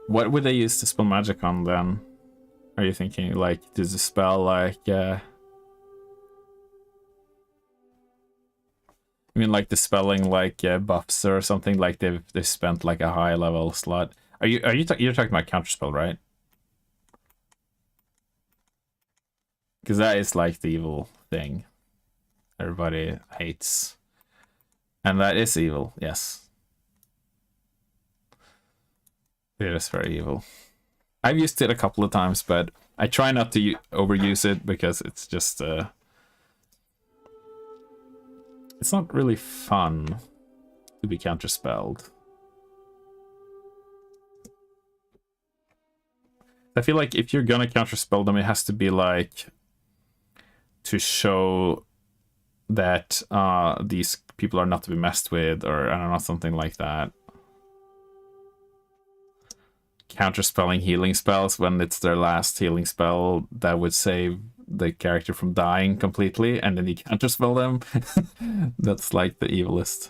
What would they use to spell magic on then? Are you thinking like, does the spell like I mean like the spelling like buffs or something, like they've spent like a high level slot? You're talking about counterspell, right? Because that is like the evil thing everybody hates. And that is evil, yes. It is very evil. I've used it a couple of times, but I try not to overuse it, because it's just it's not really fun to be counterspelled. I feel like if you're gonna counterspell them, it has to be like to show that these people are not to be messed with, or I don't know, something like that. Counterspelling healing spells when it's their last healing spell that would save the character from dying completely, and then you counterspell them. That's like the evilest.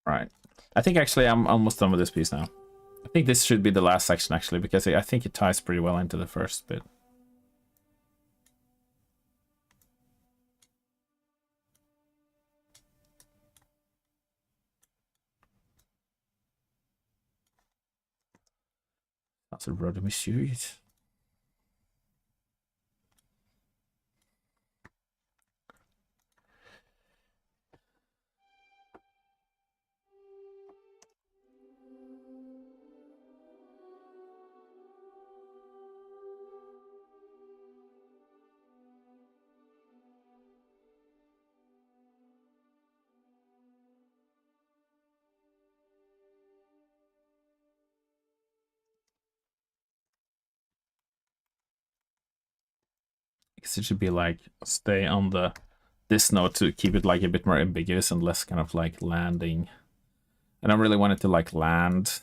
Right. I think actually I'm almost done with this piece now. I think this should be the last section actually, because I think it ties pretty well into the first bit. That's a rather mysterious. Because it should be like stay on this note to keep it like a bit more ambiguous and less kind of like landing. I don't really want it to like land,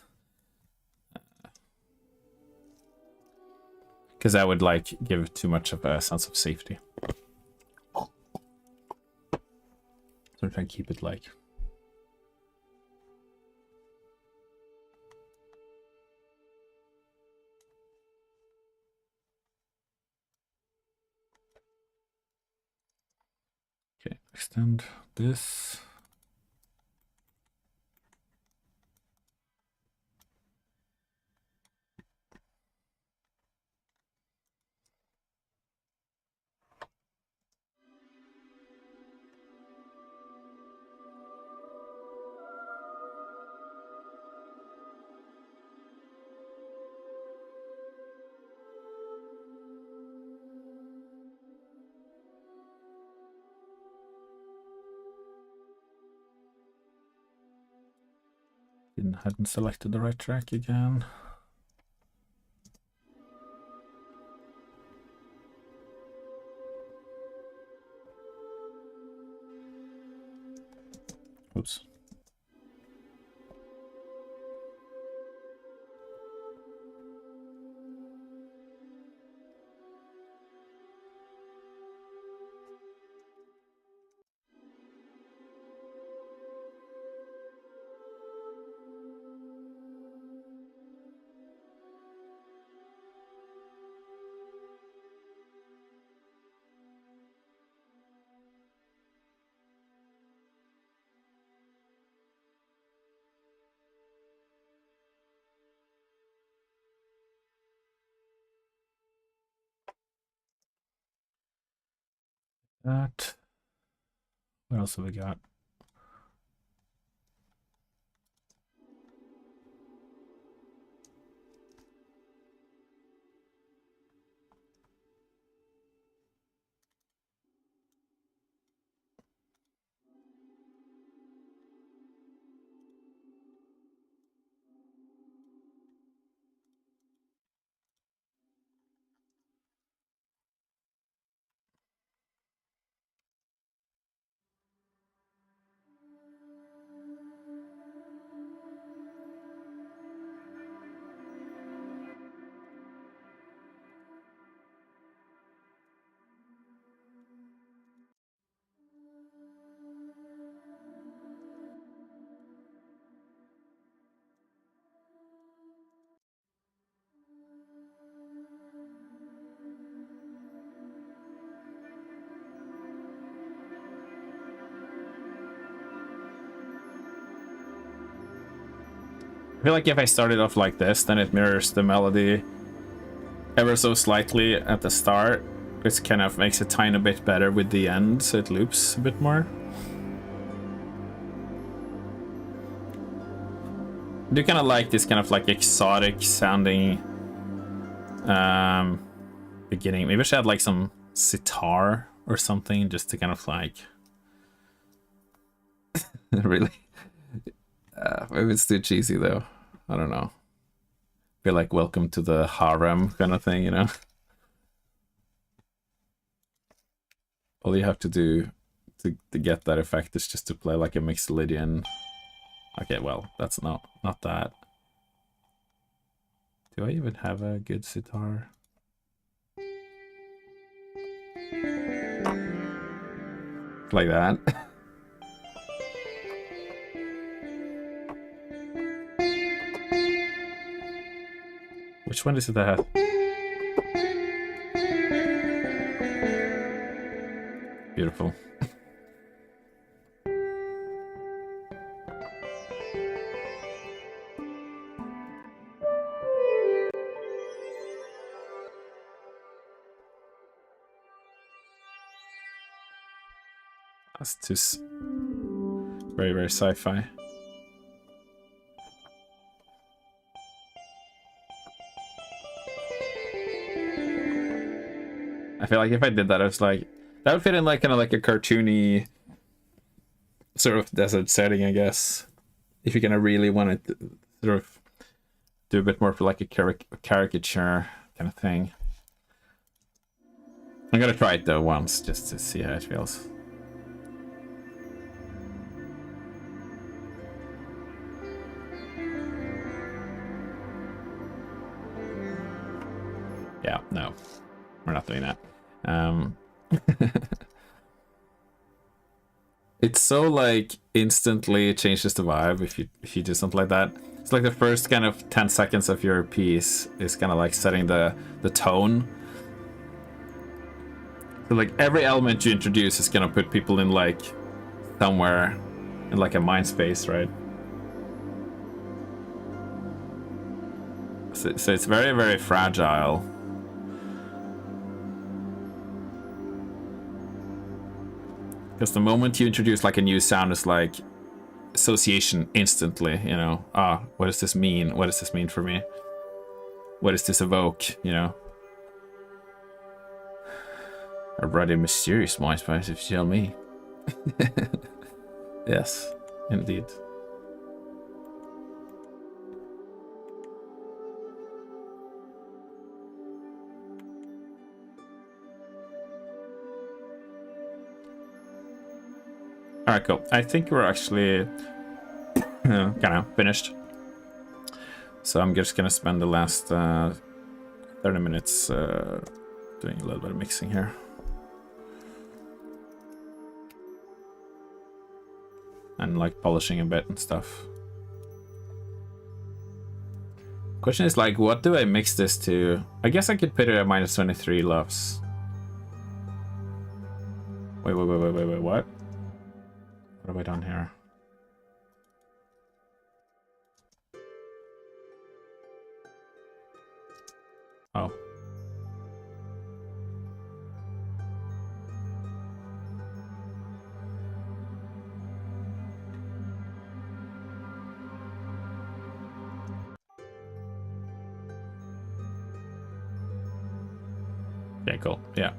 because that would like give too much of a sense of safety. So I'm trying to keep it like. Okay, extend this. Hadn't selected the right track again. Oops. That. What else have we got? I feel like if I started off like this, then it mirrors the melody ever so slightly at the start, which kind of makes it a tiny bit better with the end, so it loops a bit more. I do kind of like this kind of like exotic sounding beginning. Maybe I should add like some sitar or something just to kind of like really maybe it's too cheesy though. I don't know. Feel like welcome to the harem kind of thing, you know? All you have to do to get that effect is just to play like a mixed Lydian. Okay, well, that's not that. Do I even have a good sitar? Like that. Which one is it that has? Beautiful. That's just very, very sci-fi. I feel like if I did that, I was like, that would fit in like kind of like a cartoony sort of desert setting, I guess. If you're gonna really want to sort of do a bit more for like a caricature kind of thing. I'm gonna try it though once just to see how it feels. Yeah, no, we're not doing that. It's so like instantly changes the vibe if you do something like that. It's like the first kind of 10 seconds of your piece is kind of like setting the tone. So like every element you introduce is gonna put people in like somewhere in like a mind space, right? So it's very, very fragile. Because the moment you introduce like a new sound, it's like association instantly, you know. Ah, what does this mean? What does this mean for me? What does this evoke, you know? A rather mysterious mind space, if you tell me. Yes, indeed. Alright, cool. I think we're actually kind of finished. So I'm just gonna spend the last 30 minutes doing a little bit of mixing here. And like polishing a bit and stuff. Question is like, what do I mix this to? I guess I could put it at minus 23 LUFS. Wait, what? What have I done here? Oh. Okay, cool. Yeah.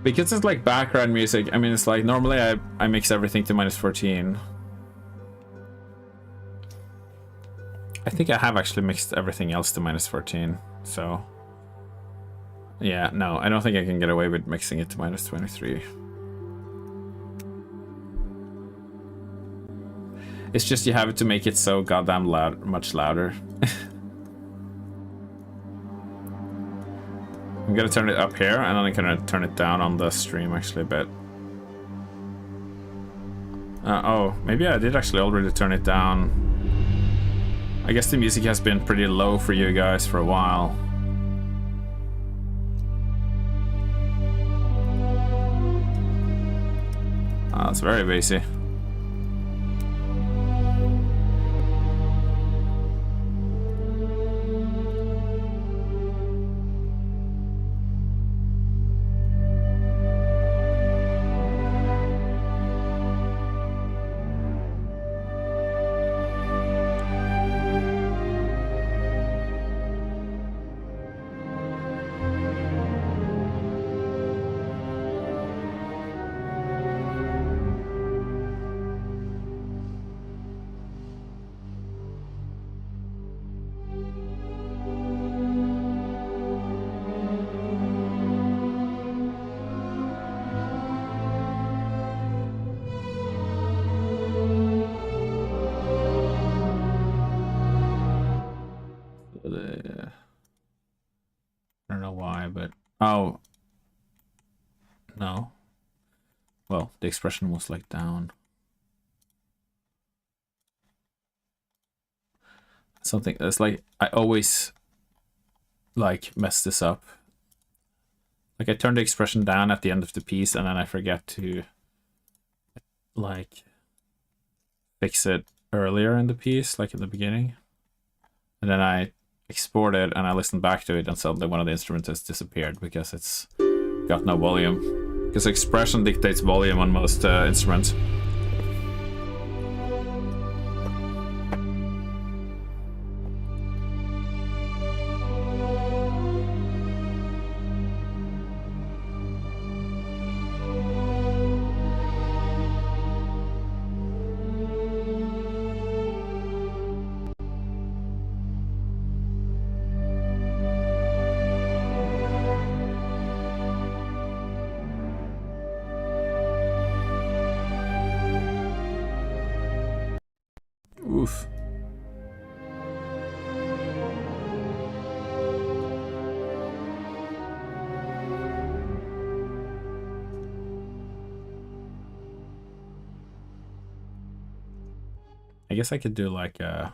Because it's like background music, I mean, it's like normally I mix everything to minus 14. I think I have actually mixed everything else to minus 14, so... Yeah, no, I don't think I can get away with mixing it to minus 23. It's just you have to make it so goddamn loud, much louder. I'm gonna turn it up here, and then I'm gonna turn it down on the stream actually a bit. Oh, maybe I did actually already turn it down. I guess the music has been pretty low for you guys for a while. Oh, it's very bassy. I don't know why, but... Oh. No. Well, the expression was like down. something that's like I always like mess this up. Like I turn the expression down at the end of the piece and then I forget to like fix it earlier in the piece, like in the beginning. And then I export it and I listen back to it and suddenly one of the instruments has disappeared because it's got no volume. Because expression dictates volume on most instruments. Oof. I guess I could do like a...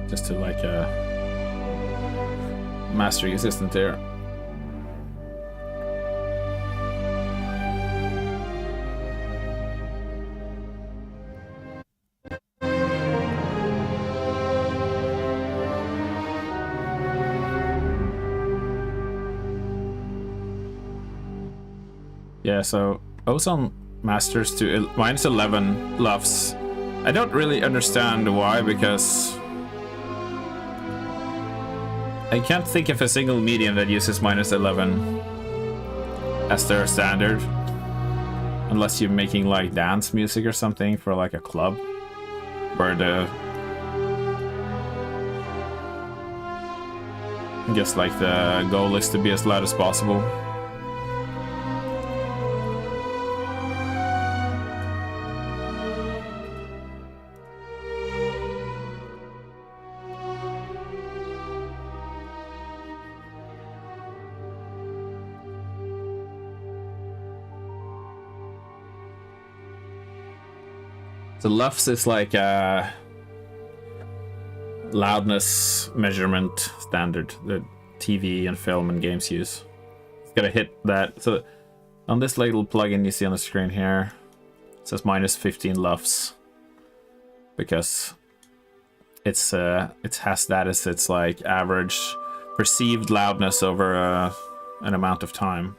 just to like a mastering assistant there. Yeah, so Ozone masters to -11 LUFS. I don't really understand why, because I can't think of a single medium that uses -11 as their standard. Unless you're making like dance music or something for like a club where I guess like the goal is to be as loud as possible. The LUFS is like a loudness measurement standard that TV and film and games use. It's gotta hit that. So on this little plugin you see on the screen here, it says -15 LUFS because it has that as its like average perceived loudness over an amount of time.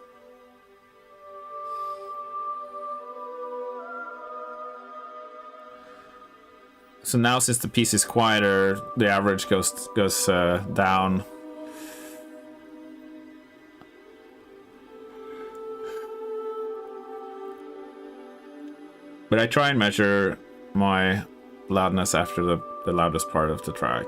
So now, since the piece is quieter, the average goes down. But I try and measure my loudness after the loudest part of the track.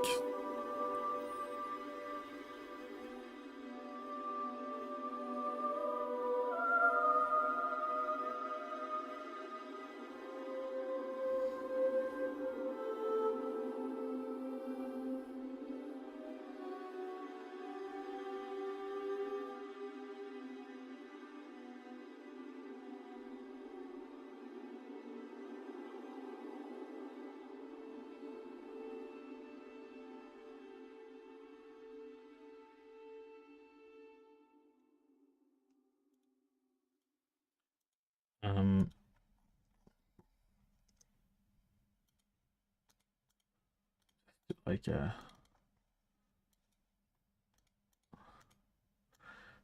Like a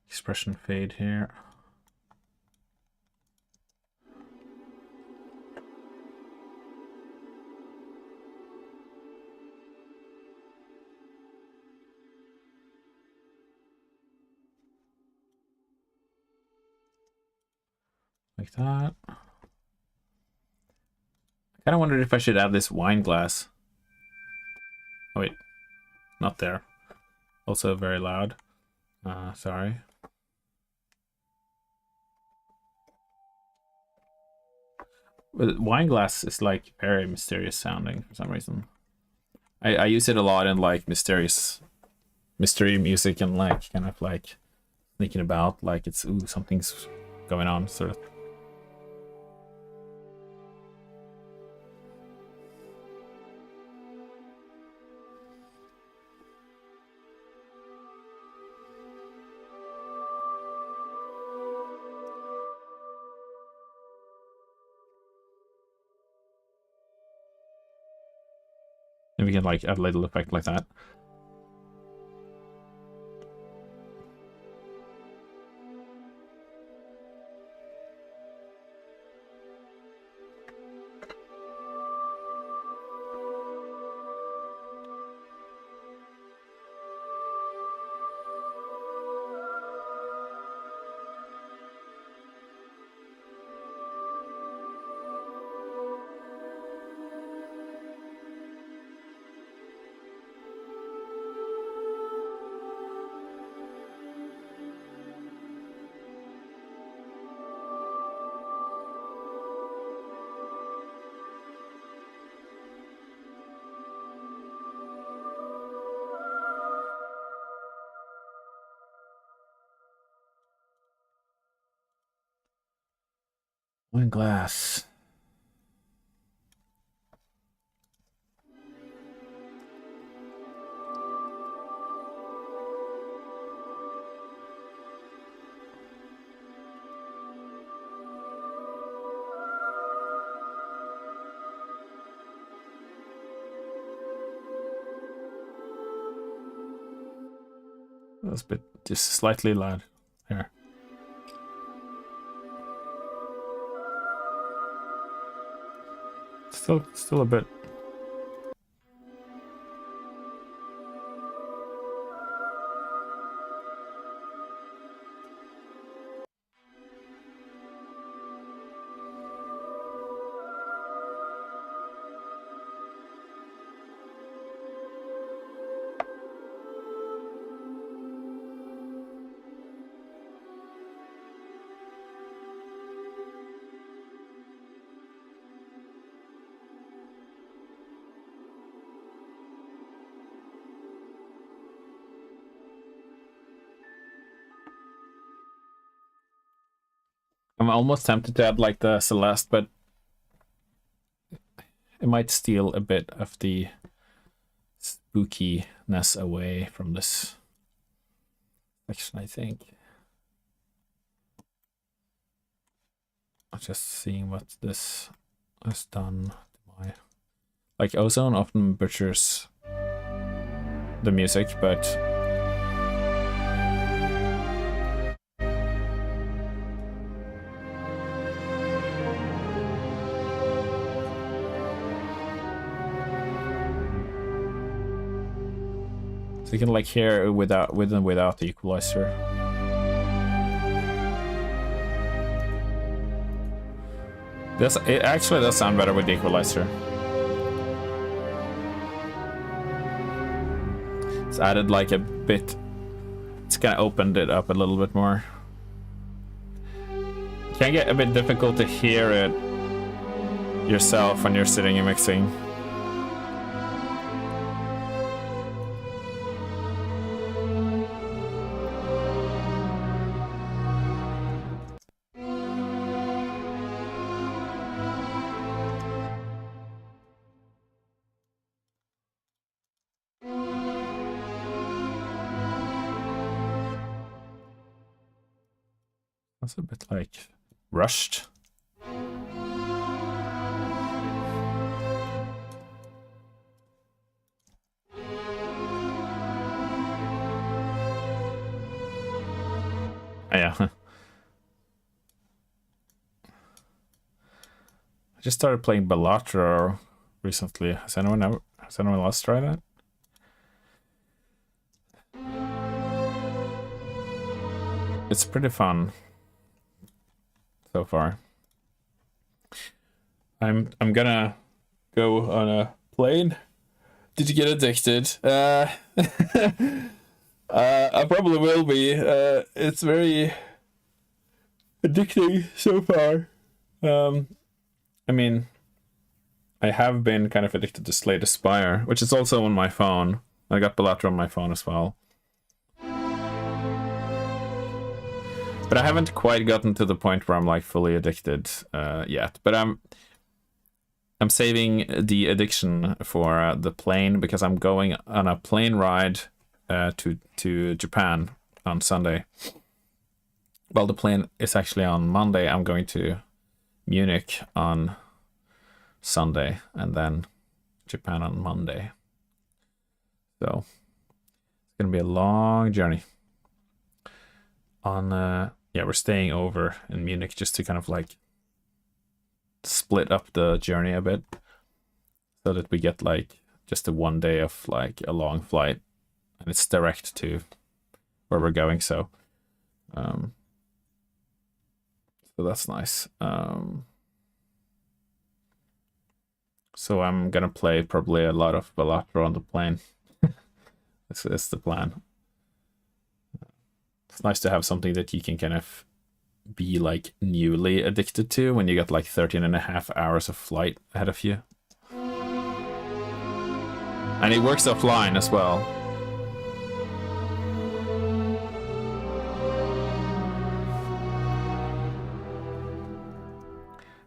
expression fade here. Like that. I kind of wondered if I should add this wine glass. Oh wait, not there. Also very loud. Sorry. But wine glass is like very mysterious sounding for some reason. I use it a lot in like mystery music and like kind of like thinking about, like it's ooh, something's going on, sort of. And we can like add a little effect like that. One glass. That's a bit just slightly loud here. Still a bit. I'm almost tempted to add like the Celeste, but it might steal a bit of the spookiness away from this section, I think. I'm just seeing what this has done to my... Like, Ozone often butchers the music, but... So you can like hear without with and without the equalizer. It actually does sound better with the equalizer. It's added like a bit. It's kind of opened it up a little bit more. It can get a bit difficult to hear it yourself when you're sitting and mixing. That's a bit like rushed. Oh, yeah. I just started playing Balatro recently. Has anyone else tried that? It's pretty fun so far. I'm gonna go on a plane. Did you get addicted? I probably will be. It's very addicting so far. I mean, I have been kind of addicted to Slay the Spire, which is also on my phone. I got Balatro on my phone as well. But I haven't quite gotten to the point where I'm like fully addicted yet. But I'm saving the addiction for the plane, because I'm going on a plane ride to Japan on Sunday. Well, the plane is actually on Monday. I'm going to Munich on Sunday, and then Japan on Monday. So it's gonna be a long journey. Yeah, we're staying over in Munich just to kind of like split up the journey a bit, so that we get like just a 1 day of like a long flight, and it's direct to where we're going. So that's nice. So I'm gonna play probably a lot of Balatro on the plane. This is the plan. It's nice to have something that you can kind of be like newly addicted to when you got like 13.5 hours of flight ahead of you. And it works offline as well.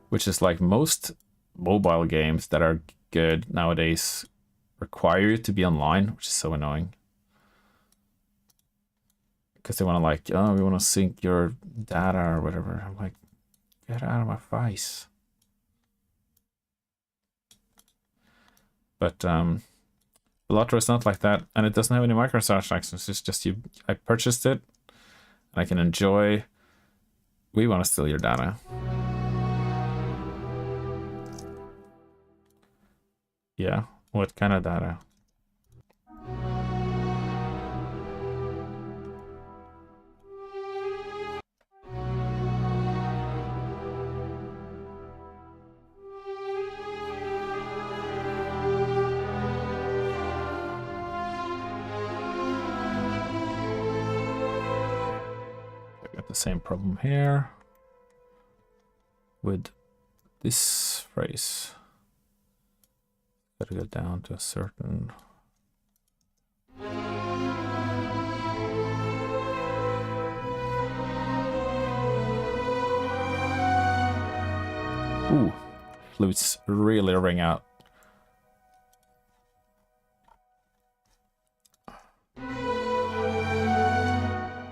Which is like most mobile games that are good nowadays require you to be online, which is so annoying. Because they want to like, oh, we want to sync your data or whatever. I'm like, get out of my face. But Balatro is not like that, and it doesn't have any microtransactions. It's just I purchased it, and I can enjoy. We want to steal your data. Yeah, what kind of data? I got the same problem here with this phrase. Gotta go down to a certain. Ooh, flutes really ring out.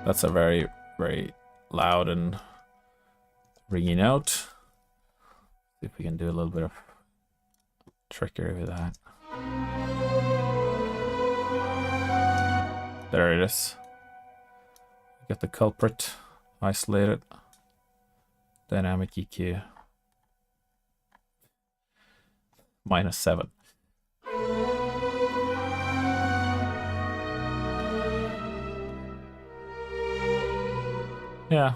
That's a very, very loud and ringing note. See if we can do a little bit of trickery with that. There it is. Get the culprit isolated. Dynamic EQ -7. Yeah,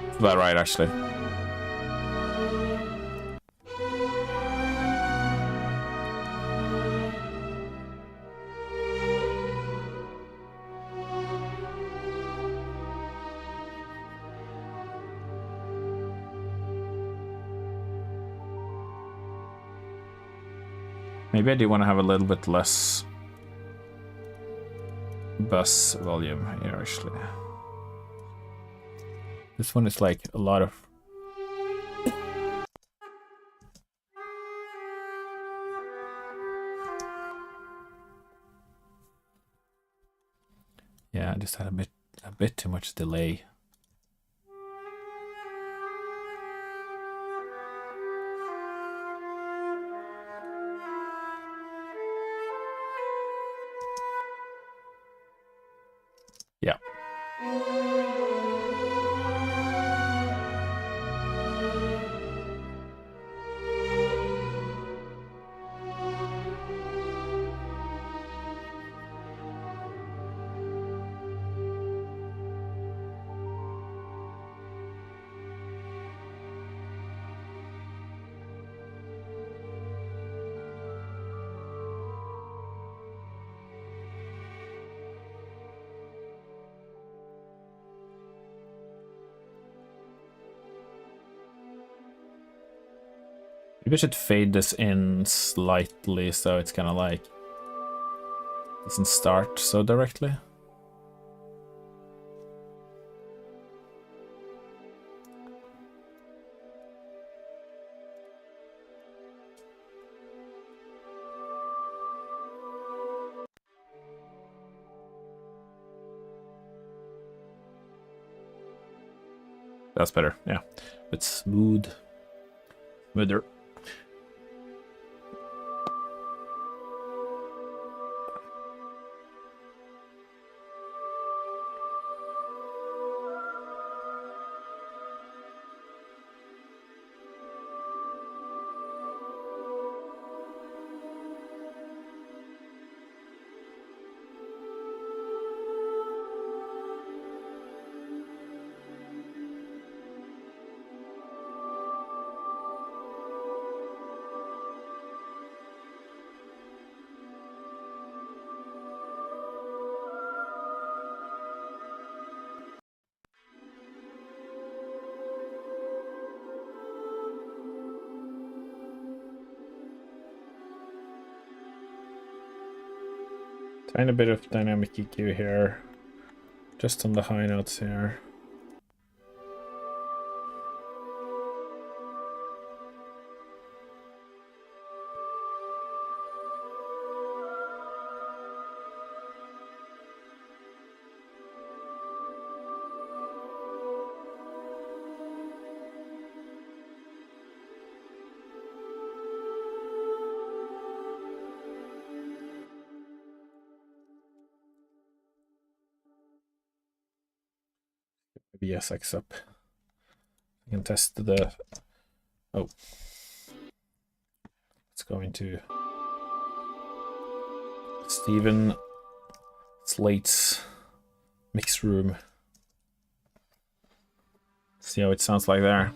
it's about right actually. Maybe I do want to have a little bit less bus volume here, actually. This one is like a lot of... Yeah, I just had a bit too much delay. Yeah. Maybe I should fade this in slightly so it's kind of like doesn't start so directly. That's better, yeah. It's smoother. Tiny bit of dynamic EQ here, just on the high notes here. Maybe SX up. I can test the... Oh. Let's go into Stephen Slate's mix room. See how it sounds like there.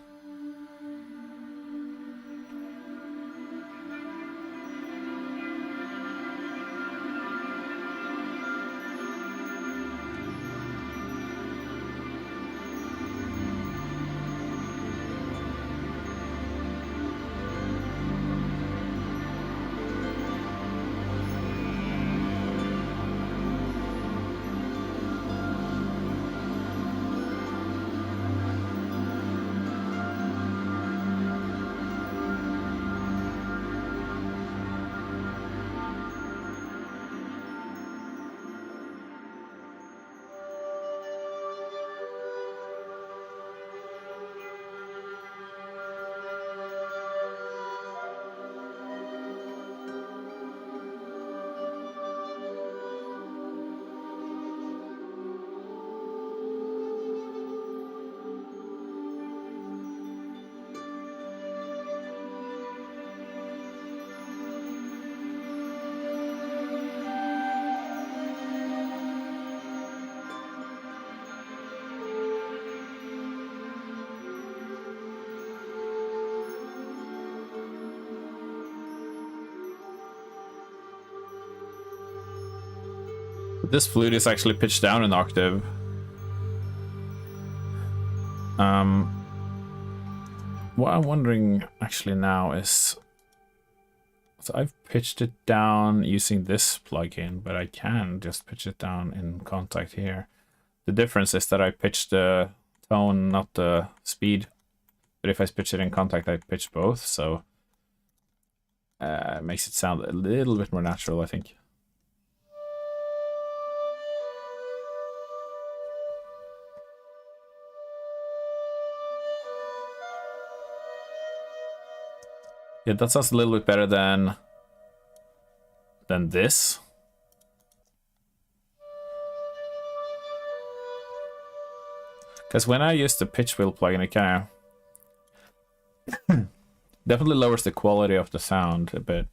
This flute is actually pitched down an octave. What I'm wondering actually now is, so I've pitched it down using this plugin, but I can just pitch it down in Contact here. The difference is that I pitched the tone, not the speed. But if I pitch it in Contact, I pitch both, so it makes it sound a little bit more natural, I think. Yeah, that sounds a little bit better than this. Because when I use the pitch wheel plugin, it kind of definitely lowers the quality of the sound a bit.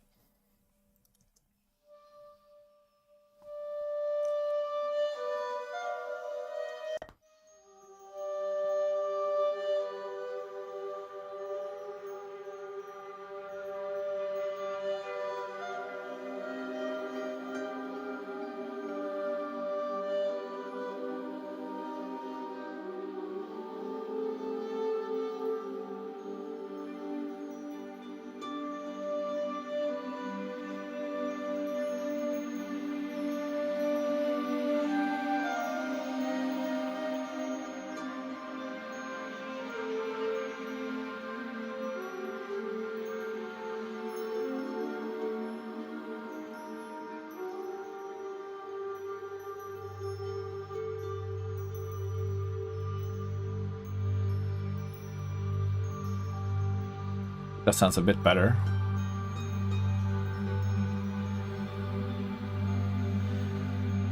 That sounds a bit better.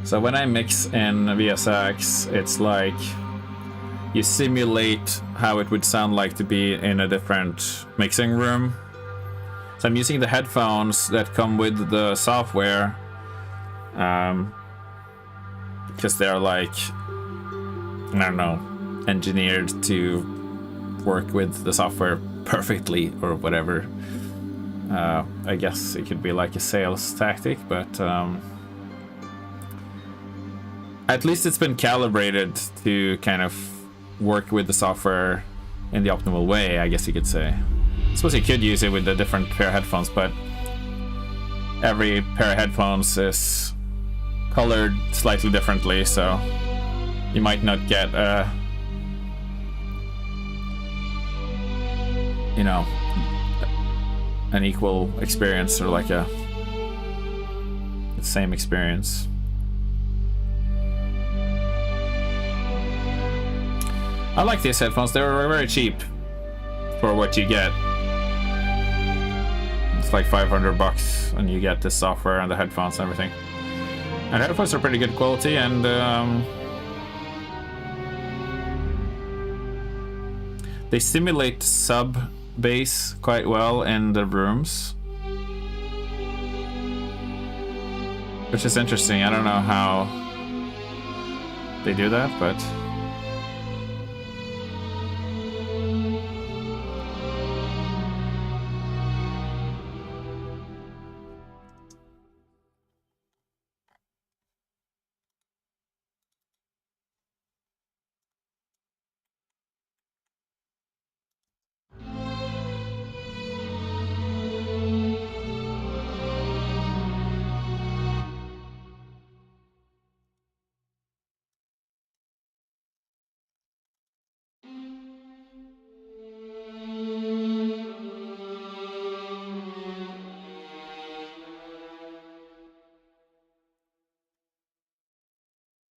So when I mix in VSX, it's like you simulate how it would sound like to be in a different mixing room. So I'm using the headphones that come with the software, because they're like, I don't know, engineered to work with the software perfectly or whatever. I guess it could be like a sales tactic, but at least it's been calibrated to kind of work with the software in the optimal way, I guess you could say. I suppose you could use it with a different pair of headphones, but every pair of headphones is colored slightly differently, so you might not get you know, an equal experience or like the same experience. I like these headphones. They were very cheap for what you get. It's like $500 and you get the software and the headphones and everything. And the headphones are pretty good quality, and they simulate sub bass quite well in the rooms, which is interesting. I don't know how they do that, but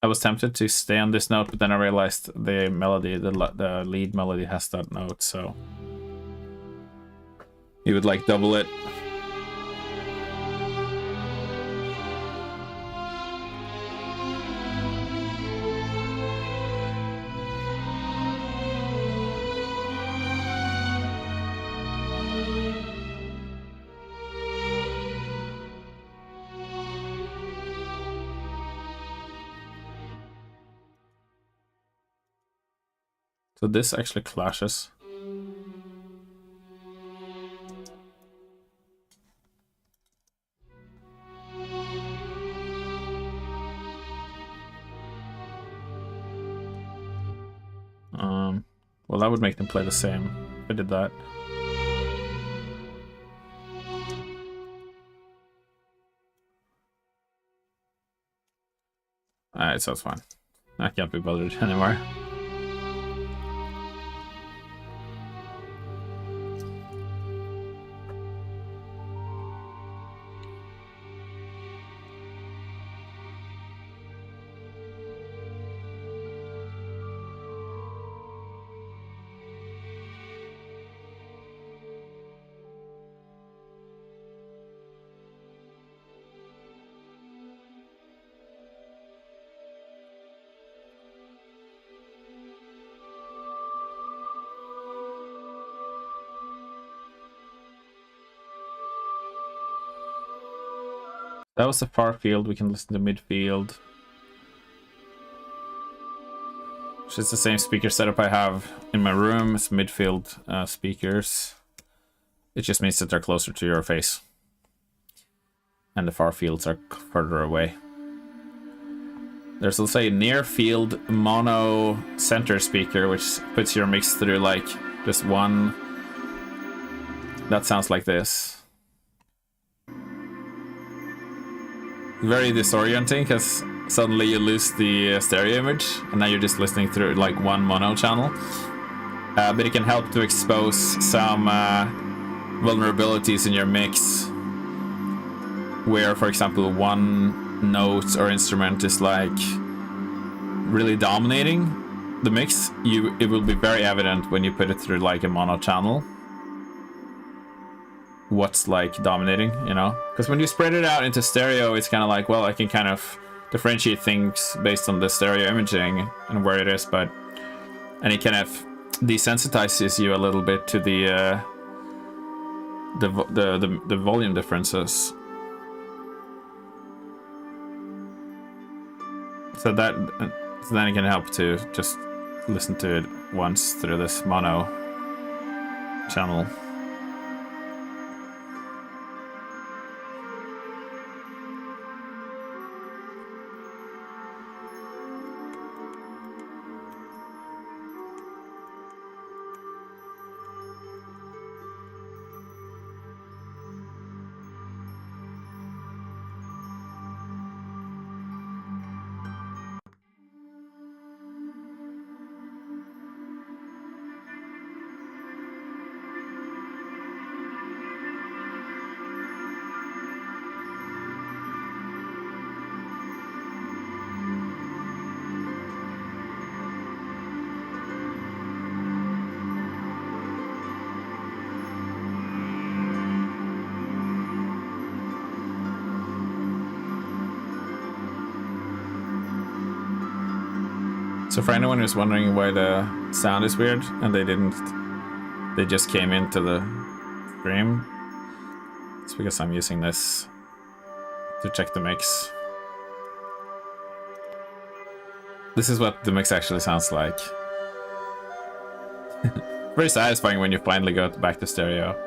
I was tempted to stay on this note, but then I realized the melody, the lead melody has that note, so you would like double it. So this actually clashes. Well, that would make them play the same if I did that. Alright, so it's fine. I can't be bothered anymore. That was the far field. We can listen to midfield, which is the same speaker setup I have in my room. It's midfield speakers. It just means that they're closer to your face, and the far fields are further away. There's also a near field mono center speaker, which puts your mix through like just one. That sounds like this. Very disorienting, because suddenly you lose the stereo image and now you're just listening through like one mono channel. But it can help to expose some vulnerabilities in your mix, where, for example, one note or instrument is like really dominating the mix. It will be very evident when you put it through like a mono channel. what's like dominating, you know? Because when you spread it out into stereo, it's kind of like, well, I can kind of differentiate things based on the stereo imaging and where it is, but and it kind of desensitizes you a little bit to the volume differences. So then it can help to just listen to it once through this mono channel. So for anyone who's wondering why the sound is weird and they just came into the stream, it's because I'm using this to check the mix. This is what the mix actually sounds like. Very satisfying when you finally go back to stereo.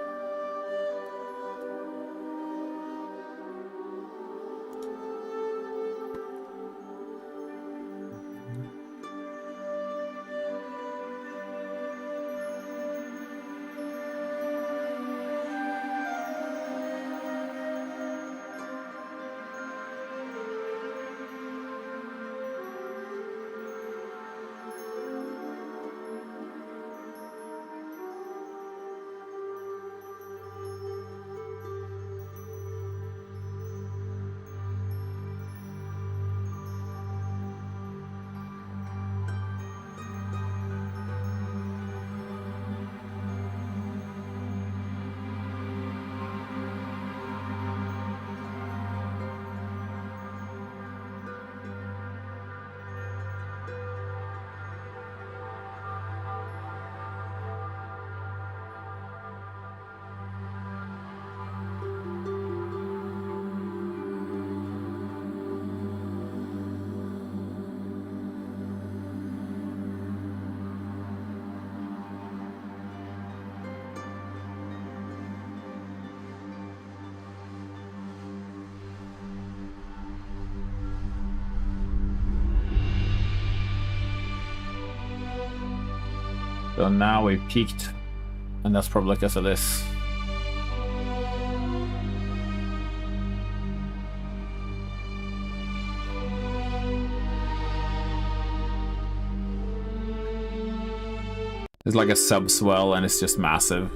So now we peaked, and that's probably because of this. It's like a subswell and it's just massive.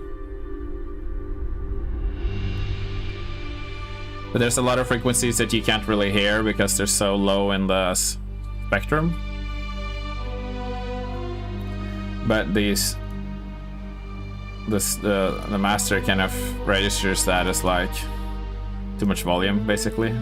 But there's a lot of frequencies that you can't really hear because they're so low in the spectrum. But the master kind of registers that as like too much volume, basically.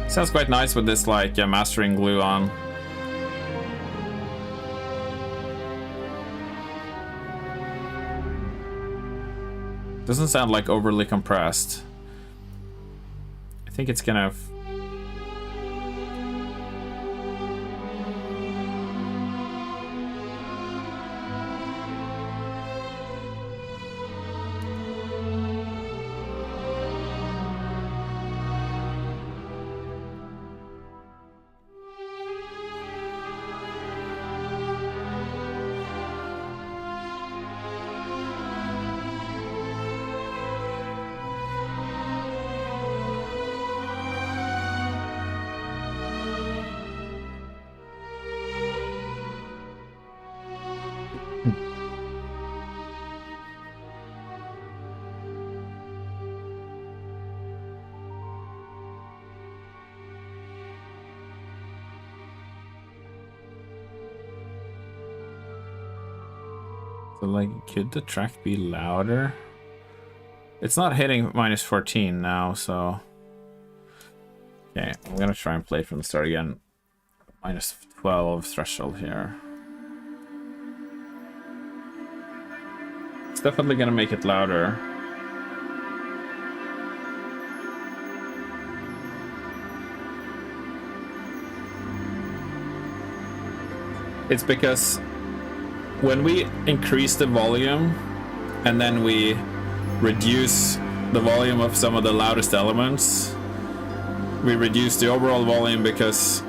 Sounds quite nice with this like mastering glue on. Doesn't sound like overly compressed. I think it's kind of... So like, could the track be louder? It's not hitting -14 now, so... Okay, I'm gonna try and play it from the start again. -12 threshold here. It's definitely gonna make it louder. It's because when we increase the volume and then we reduce the volume of some of the loudest elements, we reduce the overall volume because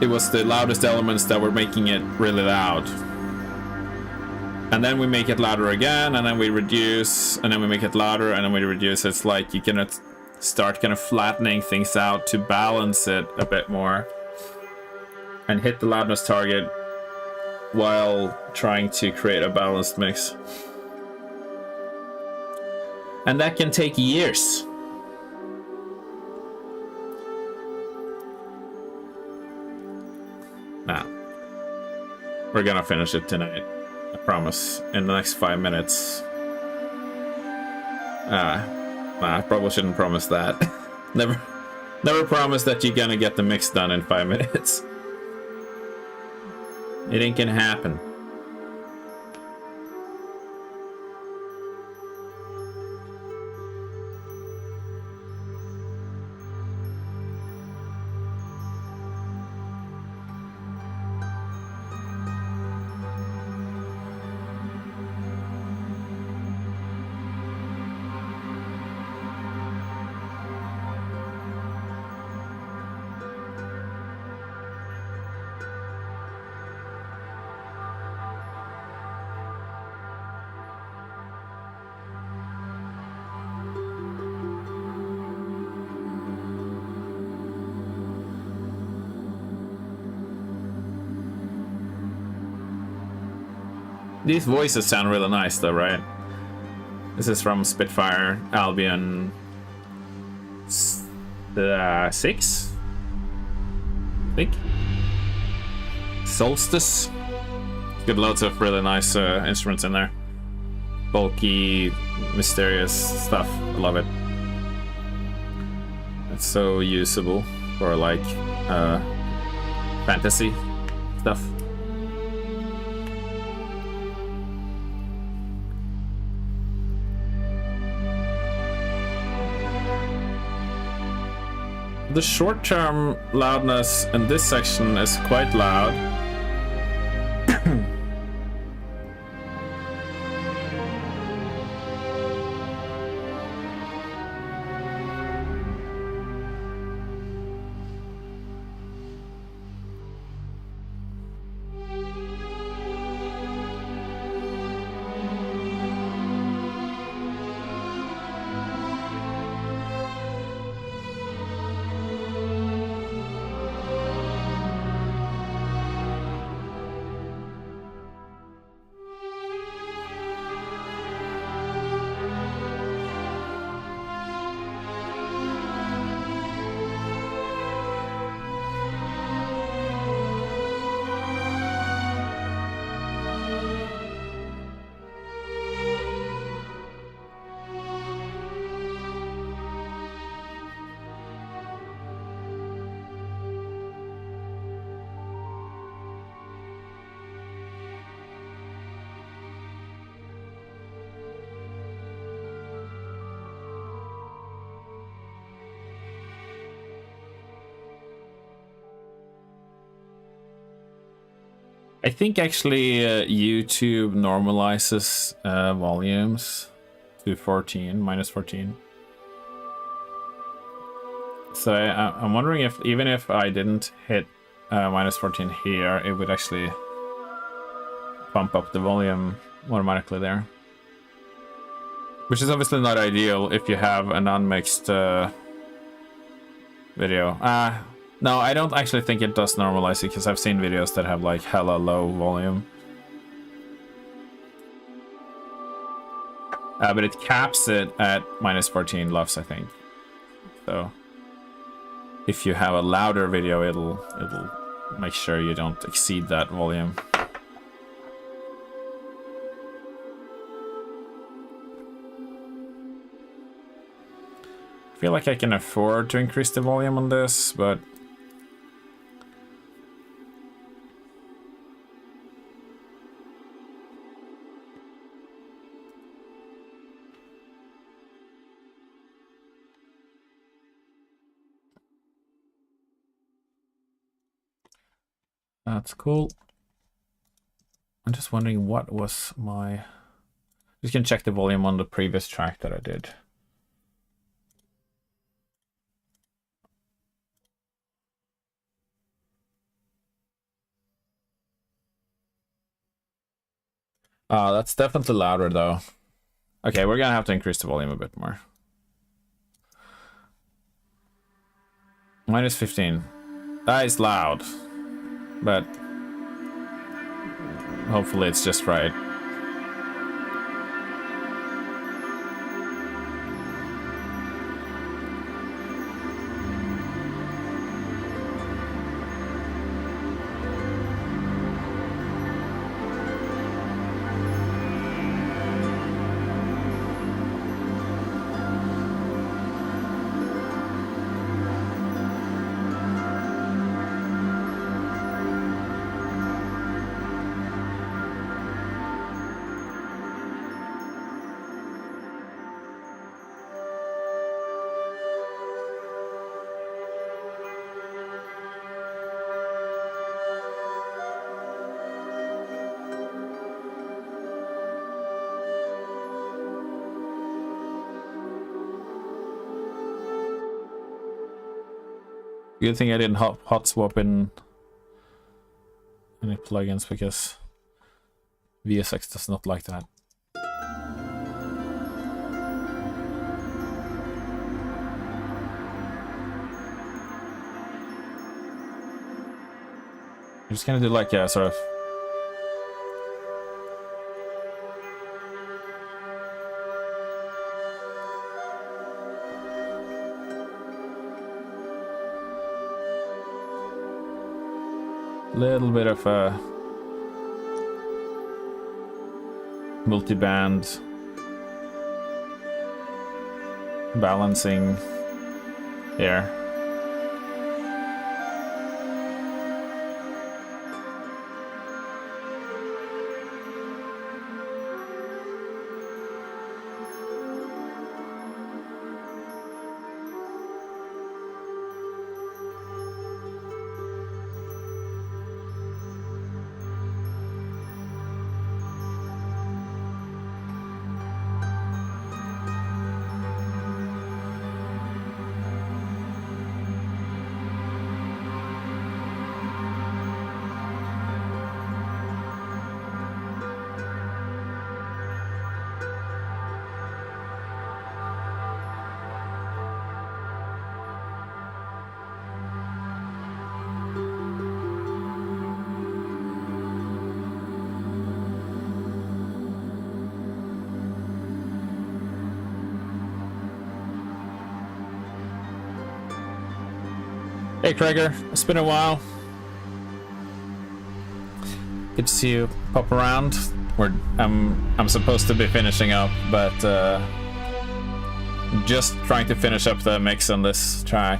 it was the loudest elements that were making it really loud. And then we make it louder again, and then we reduce, and then we make it louder, and then we reduce. It's like you can start kind of flattening things out to balance it a bit more and hit the loudness target while trying to create a balanced mix. And that can take years. Nah. We're gonna finish it tonight. I promise. In the next 5 minutes. Nah, I probably shouldn't promise that. Never promise that you're gonna get the mix done in 5 minutes. It ain't gonna happen. These voices sound really nice though, right? This is from Spitfire Albion 6, I think. Solstice. Got loads of really nice instruments in there. Bulky, mysterious stuff. I love it. It's so usable for like fantasy stuff. The short-term loudness in this section is quite loud. I think actually YouTube normalizes volumes to 14, -14. So I'm wondering if even if I didn't hit -14 here, it would actually bump up the volume automatically there. Which is obviously not ideal if you have an unmixed video. No, I don't actually think it does normalize it, because I've seen videos that have like hella low volume. But it caps it at -14 LUFS, I think. So if you have a louder video, it'll make sure you don't exceed that volume. feel like I can afford to increase the volume on this, but that's cool. I'm just wondering what was my... Just gonna check the volume on the previous track that I did. That's definitely louder though. Okay, we're gonna have to increase the volume a bit more. -15. That is loud, but hopefully it's just right. Good thing I didn't hot swap in any plugins because VSX does not like that. I'm just gonna do like a sort of little bit of a multi-band balancing here. Hey Krager, it's been a while. Good to see you pop around. I'm supposed to be finishing up, but just trying to finish up the mix on this track.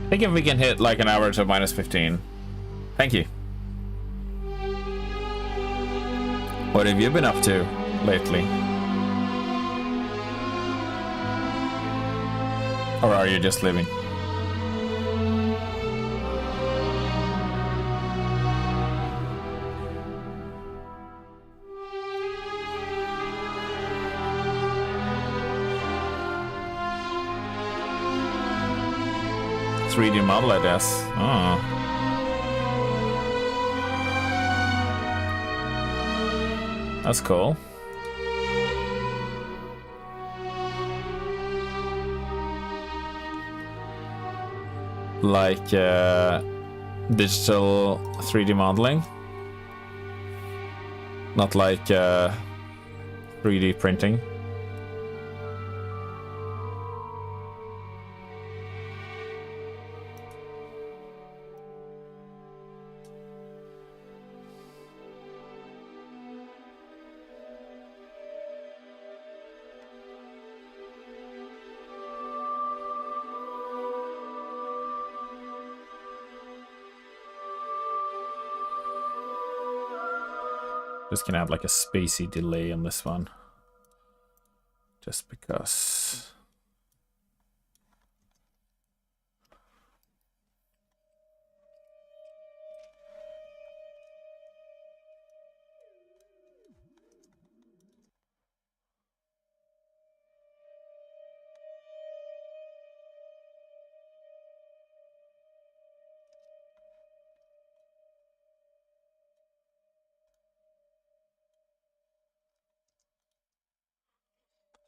I think if we can hit like an average of -15. Thank you. What have you been up to lately? Or are you just living? '3D model, I guess. Oh. That's cool. Like digital 3D modeling, not like 3D printing. Just gonna have like a spacey delay on this one, just because.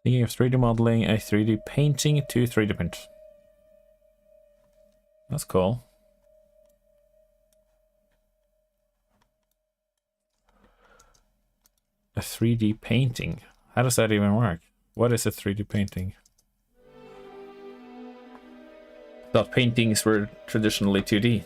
Thinking of 3D modeling, a 3D painting to 3D print. That's cool. A 3D painting. How does that even work? What is a 3D painting? I thought paintings were traditionally 2D.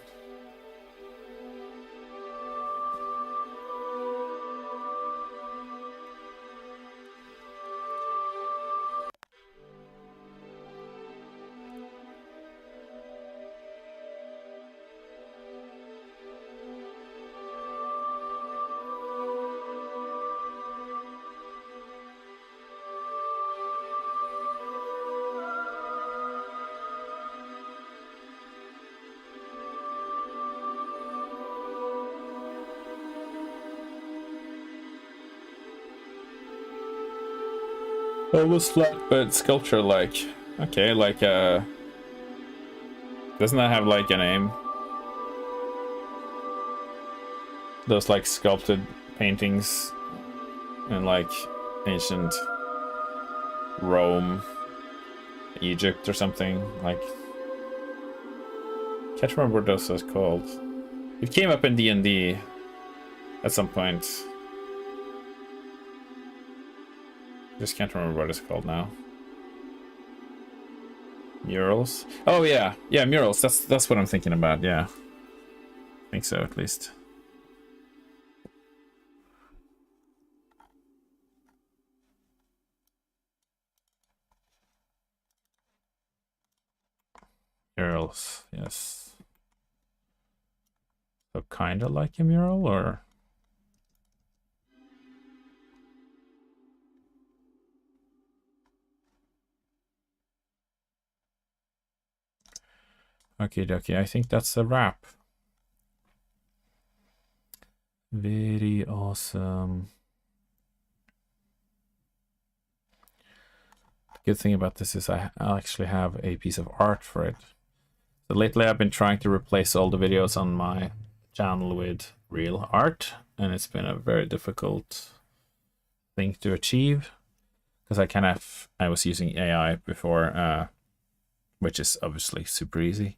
Almost flat, but sculpture-like. Okay, like doesn't that have like a name? Those like sculpted paintings in like ancient Rome, Egypt or something. Like, can't remember what those was called. It came up in D&D at some point. Just can't remember what it's called now. Murals? Oh yeah, yeah, murals. That's what I'm thinking about. Yeah, I think so at least. Murals, yes. So kind of like a mural, or? Okay, dokie. I think that's a wrap. Very awesome. The good thing about this is I actually have a piece of art for it. So lately I've been trying to replace all the videos on my channel with real art, and it's been a very difficult thing to achieve because I was using AI before, which is obviously super easy,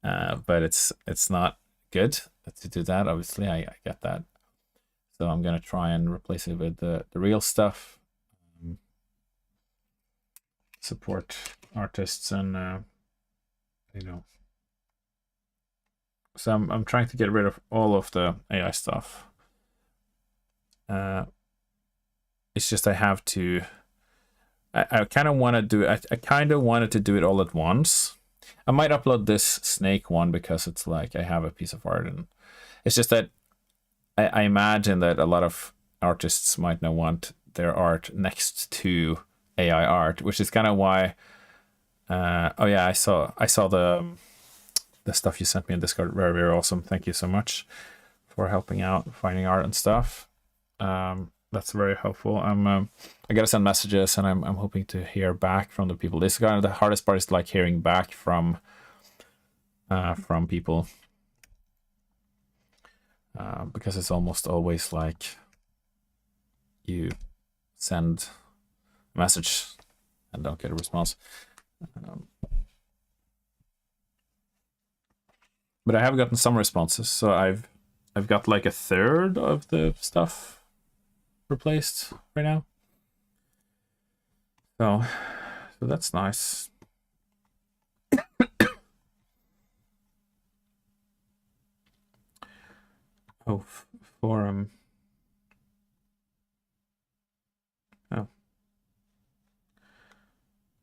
but it's not good to do that. Obviously, I get that, so I'm gonna try and replace it with the real stuff. Support artists and you know. So I'm trying to get rid of all of the AI stuff. It's just I have to. I kind of want to do it. I kind of wanted to do it all at once. I might upload this snake one because it's like I have a piece of art, and it's just that I imagine that a lot of artists might not want their art next to AI art, which is kind of why. Oh yeah, I saw the stuff you sent me in Discord. Very, very awesome. Thank you so much for helping out finding art and stuff. That's very helpful. I gotta send messages, and I'm hoping to hear back from the people. This is kind of the hardest part, is like hearing back from people, because it's almost always like you send a message and don't get a response. But I have gotten some responses, so I've got like a third of the stuff replaced right now. So that's nice. Oh, forum. Oh.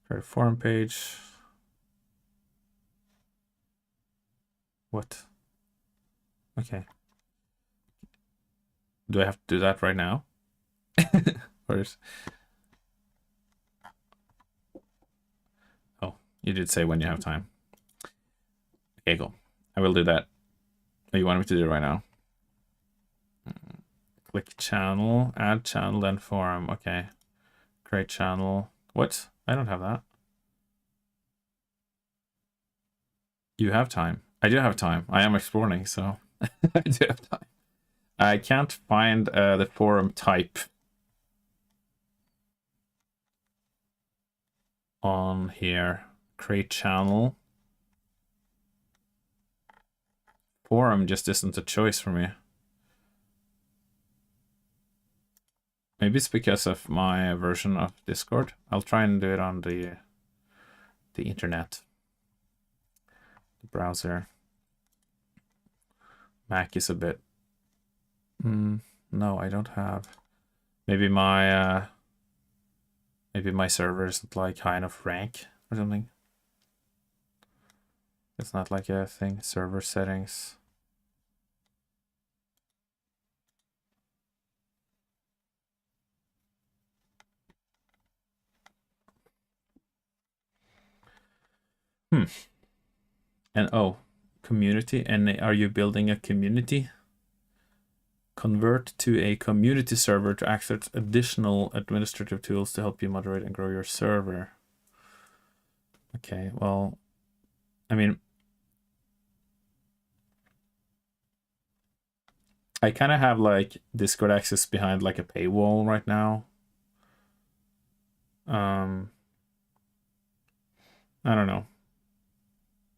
Create a forum page. What? Okay. Do I have to do that right now? Oh, you did say when you have time. Okay, cool. I will do that. Oh, you want me to do it right now? Click channel, add channel, then forum. Okay. Create channel. What? I don't have that. You have time. I do have time. I am exploring, so I do have time. I can't find the forum type on here. Create channel. Forum just isn't a choice for me. Maybe it's because of my version of Discord. I'll try and do it on the internet. The browser. Mac is a bit... no, I don't have... Maybe my server isn't like high enough rank or something. It's not like a thing. Server settings. And oh, community. And are you building a community? Convert to a community server to access additional administrative tools to help you moderate and grow your server. Okay, well, I mean, I kind of have like Discord access behind like a paywall right now. I don't know.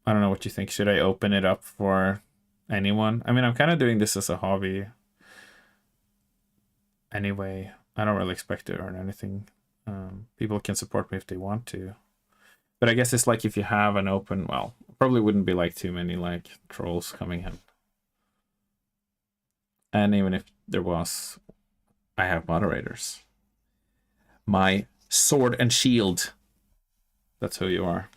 I don't know what you think. Should I open it up for anyone? I mean, I'm kind of doing this as a hobby. Anyway, I don't really expect to earn anything. People can support me if they want to. But I guess it's like if you have an open, well, probably wouldn't be like too many like trolls coming in. And even if there was, I have moderators. My sword and shield. That's who you are.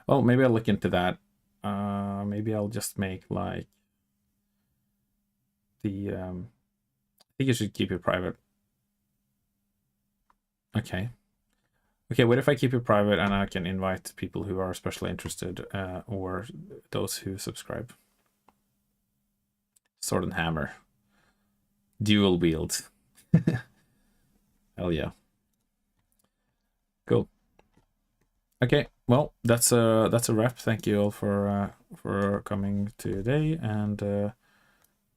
Oh, maybe I'll look into that. Maybe I'll just make like the... I think you should keep it private. Okay. Okay, what if I keep it private and I can invite people who are especially interested or those who subscribe? Sword and hammer. Dual wield. Hell yeah. Cool. Okay, well, that's a wrap. Thank you all for coming today, and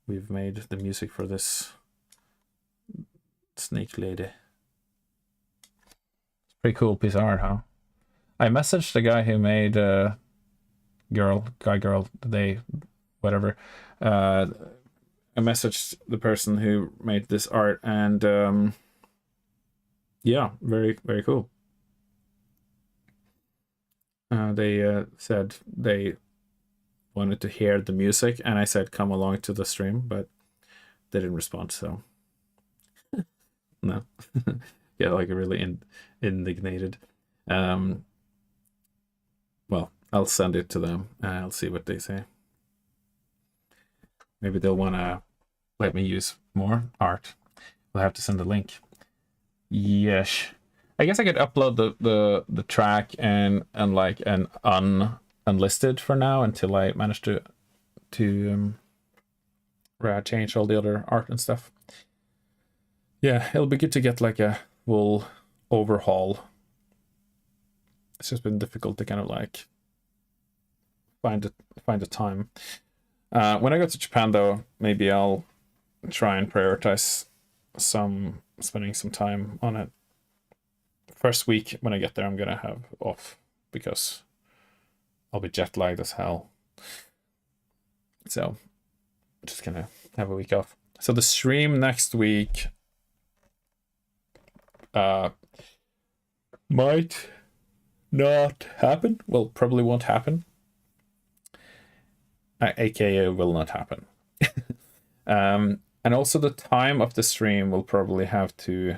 we've made the music for this snake lady. It's pretty cool piece of art, huh? I messaged the guy who made girl, they, whatever. I messaged the person who made this art, and yeah, very, very cool. They said they wanted to hear the music, and I said come along to the stream, but they didn't respond, so no. Yeah, like really indignated. Well, I'll send it to them and I'll see what they say. Maybe they'll want to let me use more art. We'll have to send a link. Yes. I guess I could upload the track and like an unlisted for now until I manage to change all the other art and stuff. Yeah, it'll be good to get like a full overhaul. It's just been difficult to kind of like find the time. When I go to Japan though, maybe I'll try and prioritize spending some time on it. First week when I get there, I'm gonna have off because I'll be jet lagged as hell. So just gonna have a week off. So the stream next week might not happen. Well, probably won't happen. AKA will not happen. And also the time of the stream will probably have to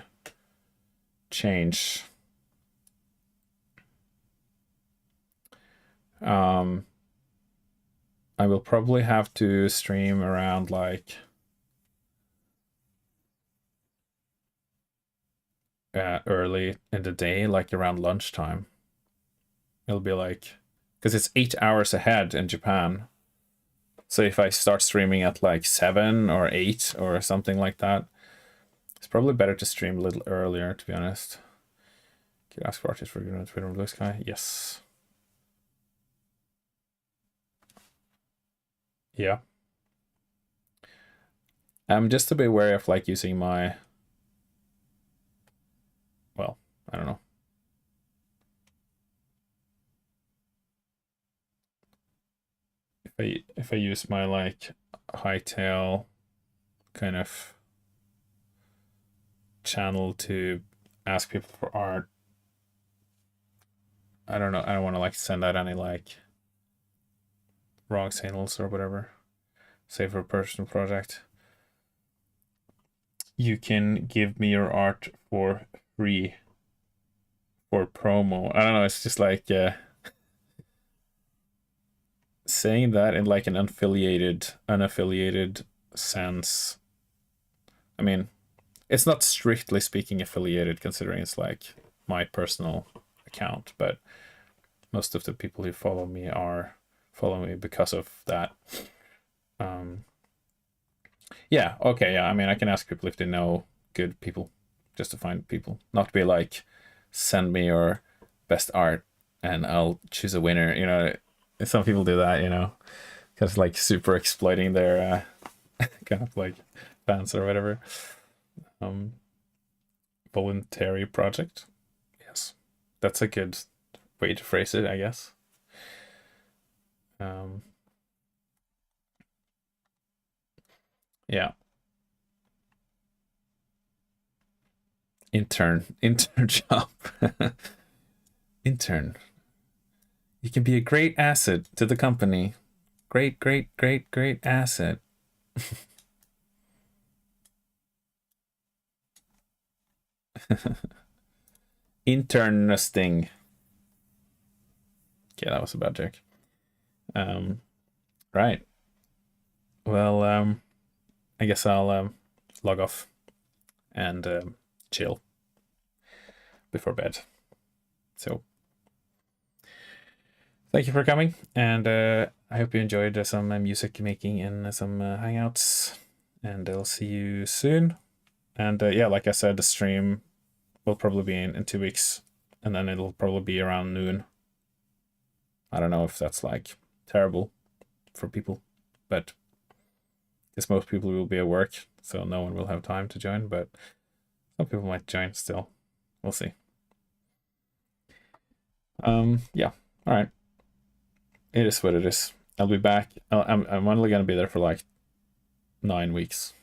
change. I will probably have to stream around like early in the day, like around lunchtime. It'll be like, because it's 8 hours ahead in Japan. So if I start streaming at like 7 or 8 or something like that, it's probably better to stream a little earlier, to be honest. Can you ask for artists for Twitter on Blue Sky? Yes. Yeah. I'm just a bit wary of like using my, well, I don't know. If I use my like hightail kind of channel to ask people for art, I don't know. I don't want to like send out any like wrong signals or whatever. Say for a personal project, you can give me your art for free for promo. I don't know. It's just like saying that in like an unaffiliated sense. I mean, it's not strictly speaking affiliated, considering it's like my personal account, but most of the people who follow me follow me because of that. Yeah, okay, yeah. I mean, I can ask people if they know good people, just to find people, not be like, send me your best art and I'll choose a winner. You know, some people do that, you know, because like super exploiting their kind of like fans or whatever. Voluntary project. Yes, that's a good way to phrase it, I guess. Yeah. Intern job. Intern. You can be a great asset to the company. Great asset. Internesting. Okay, that was a bad joke. Right. Well, I guess I'll log off and chill before bed. So thank you for coming, and I hope you enjoyed some music making and some hangouts, and I'll see you soon. And yeah, like I said, the stream will probably be in 2 weeks, and then it'll probably be around noon. I don't know if that's like terrible for people, but because most people will be at work, so no one will have time to join, but some people might join still. We'll see. Yeah, all right. It is what it is. I'll be back. I'm only gonna be there for like 9 weeks,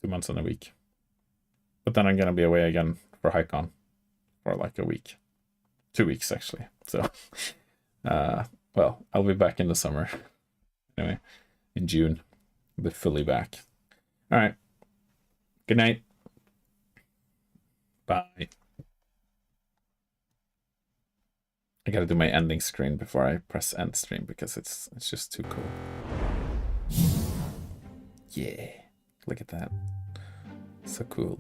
2 months and a week. But then I'm gonna be away again for HikeCon for like a week, 2 weeks actually. So, well, I'll be back in the summer. Anyway, in June, I'll be fully back. All right. Good night. Bye. I gotta do my ending screen before I press end stream because it's just too cool. Yeah, look at that. So cool.